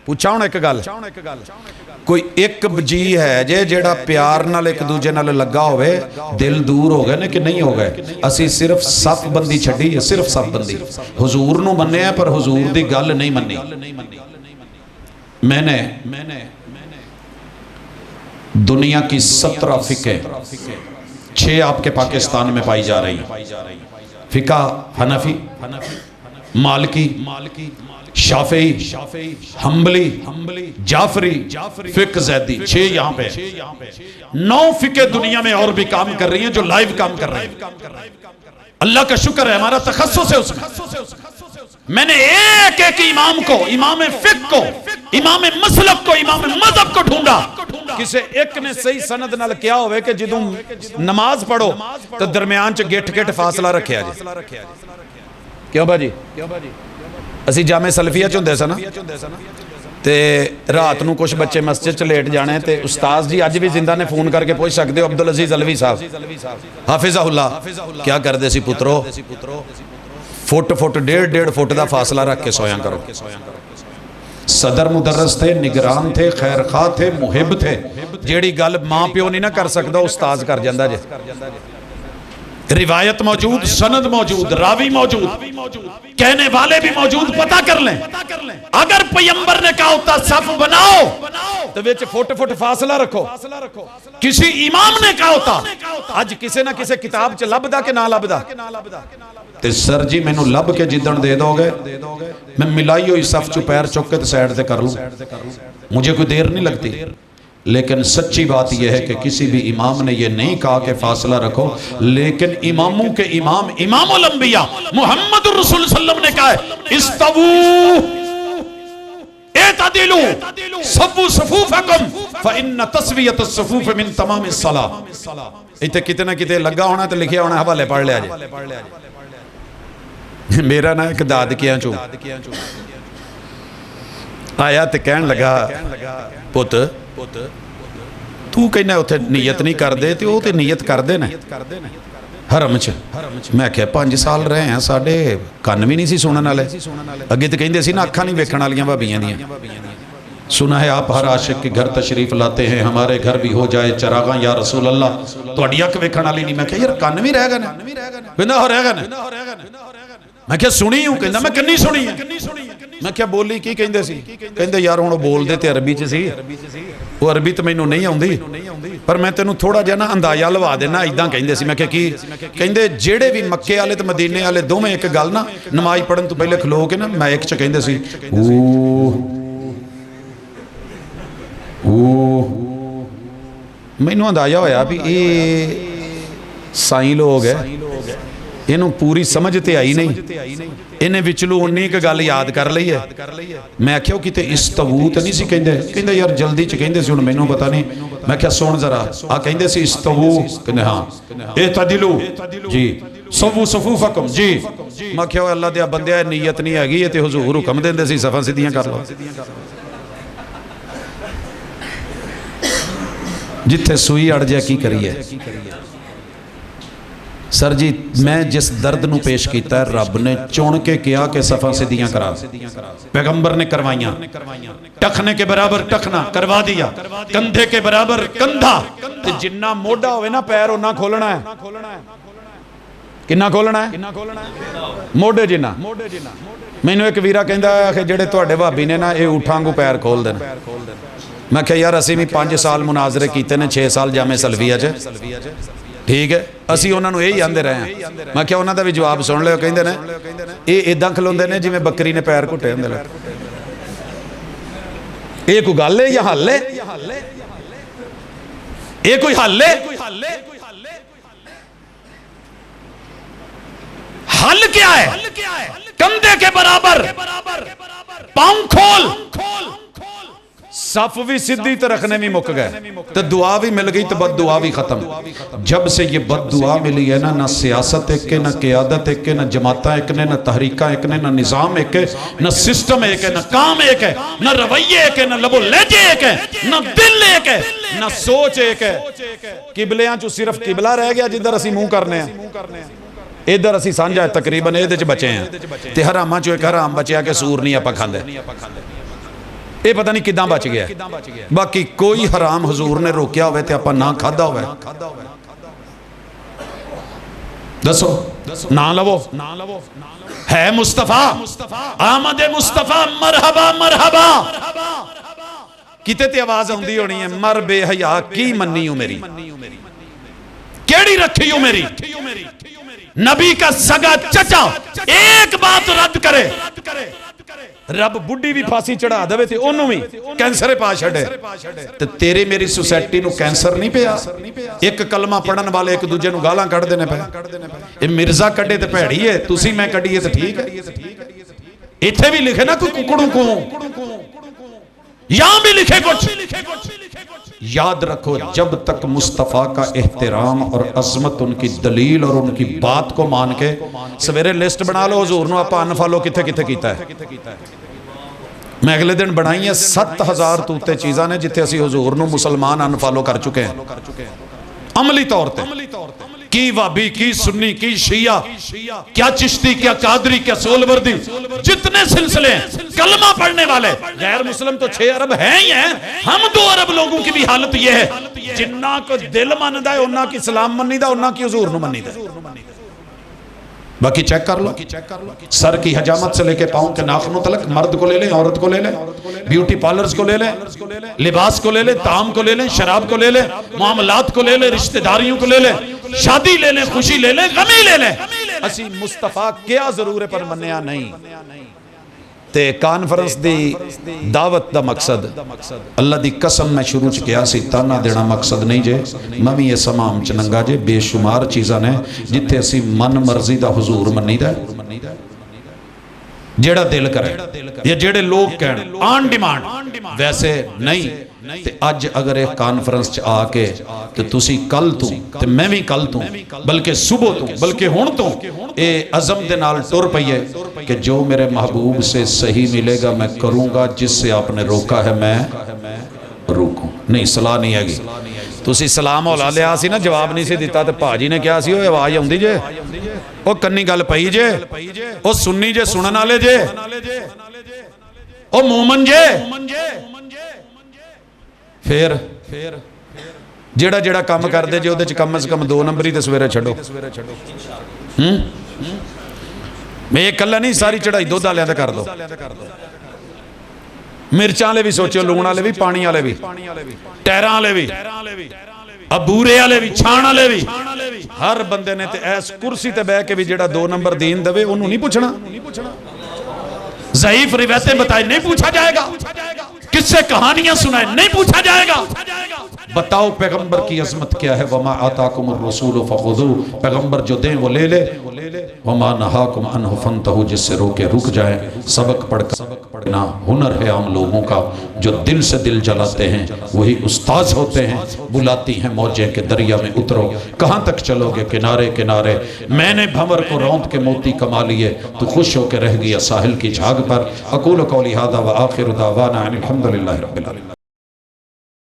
پوچھا ہوں ایک گل کوئی ایک جی ہے جیڑا پیار نال ایک دوجے نال لگا ہوئے دل دور ہو گئے نے کہ نہیں ہو گئے اسی صرف صف بندی چھڑی ہے صرف صف بندی حضور نو مننے ہیں پر حضور دی گل نہیں مننی میں نے دنیا کی 17 فقہ 6 آپ کے پاکستان میں پائی جا رہی ہیں فقہ حنفی مالکی شافعی حنبلی جعفری فقہ زیدی 6 یہاں پہ 9 فقہ دنیا میں اور بھی کام کر رہی ہیں جو لائیو کام کر رہی ہیں اللہ کا شکر ہے ہمارا تخصص ہے اس میں نے ایک امام کو امام فقہ کو امام مسلک کو امام مذہب کو ڈھونڈا کسے ایک نے صحیح سند نال کیا ہوئے کہ جدوں نماز پڑھو تو درمیان چ گٹ فاصلہ رکھیا جی کیوں باجی اسی جامع سلفیہ چوندے سا نا تے رات نو کچھ بچے مسجد چ لیٹ جانے تے استاذ جی اج بھی زندہ نے فون کر کے پوچھ سکتے ہو عبدالعزیز علوی صاحب حافظہ اللہ کیا کر دے سی پترو فٹ 1.5 فٹ دا فاصلہ رکھ کے سویاں کرو صدر مدرس تھے نگران تھے خیر خواہ تھے محب تھے جیڑی گل ماں پیو نہیں نہ کر سکتا استاذ کر جاندہ جے روایت موجود سند موجود راوی موجود کہنے والے بھی موجود پتہ کر لیں اگر پیمبر نے کہا ہوتا صف بناؤ تو ویچ فٹ فاصلہ رکھو کسی امام نے کہا ہوتا آج کسے نہ کسے کتاب چ لب دا کہ نہ لب دا تے سر جی میں نو لب کے جدن دے دو گے میں ملائی ہوئی صف چو پیر چک کے تے سیڈ تے کر لوں مجھے کوئی دیر نہیں لگتی لیکن سچی بات یہ ہے کہ کسی بھی امام نے یہ نہیں کہا کہ فاصلہ رکھو لیکن اماموں کے امام امام الانبیاء محمد الرسول صلی اللہ علیہ وسلم نے کہا ہے استوو اعتدلوا صفوا صفوفکم فإن تسویۃ الصفوف من تمام الصلاۃ ایتے کتنا کتے لگا ہونا تو لکھیا ہونا حوالے پڑھ لیا جائے میرا نا ایک داد کیا چو آیا تے کہن لگا پت تو کہنا ہوتے نیت نہیں کر دے تو تے نیت کر دے نا حرم چ میں کہا 5 سال رہے ہیں ساڑھے کان بھی نہیں سی سنن والے اگے تے کہیں دے سی نا اکھاں نہیں ویکھن والیاں بھابیاں دیاں سنا ہے آپ ہر عاشق کے گھر تشریف لاتے ہیں ہمارے گھر بھی ہو جائے چراغاں یا رسول اللہ تو اڈی اک ویکھن والی نہیں میں کہا یار کان بھی رہ گا نا کہندا ہو رہ گا نا میں کیا سنی ہوں کہندا میں کنی سنی ہے میں کیا بولی کی کہندے سی کہندے یار ہن بول دے تے عربی چ سی وہ عربی تے مینوں نہیں آوندی پر میں تینوں تھوڑا جہا نا اندازہ لوا دینا ایداں کہندے سی میں کیا کی کہندے جیڑے بھی مکے والے تے مدینے والے دوویں ایک گل نا نماز پڑھن تو پہلے کھلو کے نا میں ایک چ کہندے سی مینوں اندازہ ہویا بھی اے سائیں لوگ ہے انہوں پوری سمجھتے آئی نہیں انہیں وچلو انہی کا گل یاد کر لئی ہے میں کہو کتے استوو تے نہیں سی کہندے یار جلدی چ کہندے سی ہن مینوں پتہ نہیں میں کہا سن ذرا آ کہندے سی استوو کہندے ہاں اعتدلو جی صفو صفوفکم جی میں کہو اللہ دیا بندیا نیت نہیں ہے گی یہ تے حضور حکم دیندے سی صفاں سیدھیاں کر لو جتھے سوئی اڑ جائے کی کریے سر جی میں جس درد نو پیش کیتا ہے رب نے چون کے کیا کہ صفاں سیدھیاں کرا پیغمبر نے کروائیاں ٹکھنے کے برابر ٹکھنا کروا دیا کندھے کے برابر کندھا جنہ موڑا ہوئے نا پیر انہاں کھولنا ہے کنہ کھولنا ہے موڑے جنہ میں نے ایک ویرہ کہندہ ہے کہ جڑے تو اڈے بھابی نے نا اے اٹھاں کو پیر کھول دینا میں کہا یار اسی میں 5 سال مناظرے کیتے نے 6 سال جامع سلفیہ چے ٹھیک ہے اسی انہوں نے یہی آندے رہے ہیں میں کیا انہوں نے بھی جواب سن لے کہیں دے نے اے ادھاں کھلوندے نے جی میں بکری نے پیر کٹے ہوں دے لے اے کوئی گل ہے یا حل ہے اے کوئی حل ہے حل کیا ہے کندھے کے برابر پاؤں کھول صف بھی سدھی تے رکھنے بھی مک گئے تے دعا بھی مل گئی تے بد دعا بھی ختم. جب سے یہ بد دعا ملی ہے نا، نہ سیاست ایک ہے، نہ قیادت ایک ہے، نہ جماعتیں ایک نے، نہ تحریکاں ایک نے، نہ نظام ایک ہے، نہ سسٹم ایک ہے، نہ کام ایک ہے، نہ رویے ایک ہے، نہ لب و لہجے ایک ہے، نہ دل ایک ہے، نہ سوچ ایک ہے. قبلیاں چو صرف قبلہ رہ گیا جدھر اسی منہ کرنے ہیں، ادھر اسی سانجا ہے تقریباً ادھر چ بچے ہیں تے حراماں چو ایک حرام بچیا کہ سور نہیں اپا کھاندے. اے پتہ نہیں کداں بچ گیا. باقی کوئی حرام حضور نے روکیا ہوئے تے اپا نہ کھادا ہوئے. دسو نہ لو ہے مصطفیٰ، آمد مصطفیٰ مرحبا مرحبا. کتے تے آواز ہوندی ہونی ہے، مر بے حیا کی منی ہوں میری، کیڑی رکھی ہوں میری. نبی کا سگا چچا ایک بات رد کرے، رب بڈی بھی پھانسی چڑھا دے تے انہوں بھی کینسر پا چھڑے. تے تیرے میری سوسائٹی نو کینسر نہیں پیا. ایک کلمہ پڑھن والے ایک دوجے نو گالاں کڑھ دینے پہ. یہ مرزا کڈے تے پیڑی ہے، تسی میں کڈیے تے ٹھیک ہے. ایتھے بھی لکھے نا کوئی ککڑوں کو، یہاں بھی لکھے کچھ. یاد رکھو جب تک مصطفیٰ کا احترام اور عظمت ان کی دلیل اور ان کی بات کو مان کے سویرے لسٹ بنا لو حضور نو اپا انفالو کتھے کتھے کیتا ہے. میں اگلے دن بنائی ہیں 7000 توتے چیزاں نے جتھے اسی حضور نو مسلمان انفالو کر چکے ہیں عملی طور تے. کی وابی، کی سنی، کی شیعہ، کیا چشتی، کیا قادری، کیا سولوردی، جتنے سلسلے ہیں کلمہ پڑھنے والے غیر مسلم تو 6 ارب ہیں ہی ہیں. ہم 2 ارب لوگوں کی بھی حالت یہ ہے، جنہ کو دل ماندہ ہے انہاں کی اسلام منی دا، انہاں کی حضور نو منی دا. باقی چیک کر لو، سر کی حجامت سے لے کے پاؤں کے ناخنوں تلک، مرد کو لے لیں، عورت کو لے لیں، بیوٹی پارلرز کو لے لیں، لباس کو لے لیں، طعام کو لے لیں، شراب کو لے لیں، معاملات کو لے لیں، رشتہ داریوں کو لے لیں، شادی لے لیں، خوشی لے لیں، غمی لے لیں. اسی مصطفیٰ کیا ضرور ہے پر منیا نہیں. تے کانفرنس دی دعوت دا مقصد اللہ دی قسم میں شروع کیا سی تانا دینا مقصد نہیں جے. میں بھی یہ سمام چننگا جے بے شمار چیزاں نے جتے اسی من مرضی دا حضور منی دا جیڑا دل کرے یا جیڑے لوگ کہنے آن ڈیمانڈ ویسے نہیں. تے اج اگر ایک کانفرنس چ آ کے تے تسی کل تو تے میں بھی کل تو بلکہ صبح تو بلکہ ہون تو اے عزم دے نال ٹر پئیے کہ جو میرے محبوب سے صحیح ملے گا میں کروں گا، جس سے آپ نے روکا ہے میں روکوں. نہیں صلاح نہیں ہے گی. تسی سلام اولا لیا سی نا، جواب نہیں سی دیتا تے پاجی نے کیا سی وہ آواز ہوندی جے او کنی گل پئی جے او سننی جے سنن والے جے او مومن جے. پھر جیڑا جیڑا کام کر دے جے اودے کم از کم 2 نمبری تے سویرے چھڑو. میں ایک کلا نہیں ساری چڑھائی دودھ والے تے کر دو. مرچاں والے بھی سوچو، لون والے بھی، پانی والے بھی، ٹہراں والے بھی، ابورے والے بھی، چھان والے بھی. ہر بندے نے تے ایس کرسی تے بیٹھ کے بھی جیڑا 2 نمبر دین دے انہوں نہیں پوچھنا. ضعیف روایتیں بتائے نہیں پوچھا جائے گا، کس سے کہانیاں سنائے نہیں پوچھا جائے گا. بتاؤ پیغمبر کی عظمت کیا ہے. وما آتاکم الرسول فخذوہ، پیغمبر جو دیں وہ لے لے. وما نہاکم عنہ فانتہوا، جس سے روکے رک جائیں. سبق پڑھ کر نا ہنر ہے عام لوگوں کا جو دل سے دل جلاتے ہیں وہی استاذ ہوتے ہیں. بلاتی ہیں موجیں کہ دریا میں اترو، کہاں تک چلو گے کنارے کنارے. میں نے بھنور کو روند کے موتی کما لیے، تو خوش ہو کے رہ گیا ساحل کی جھاگ پر. اقول قولی ھذا وآخر دعوانا ان الحمدللہ رب العالمین.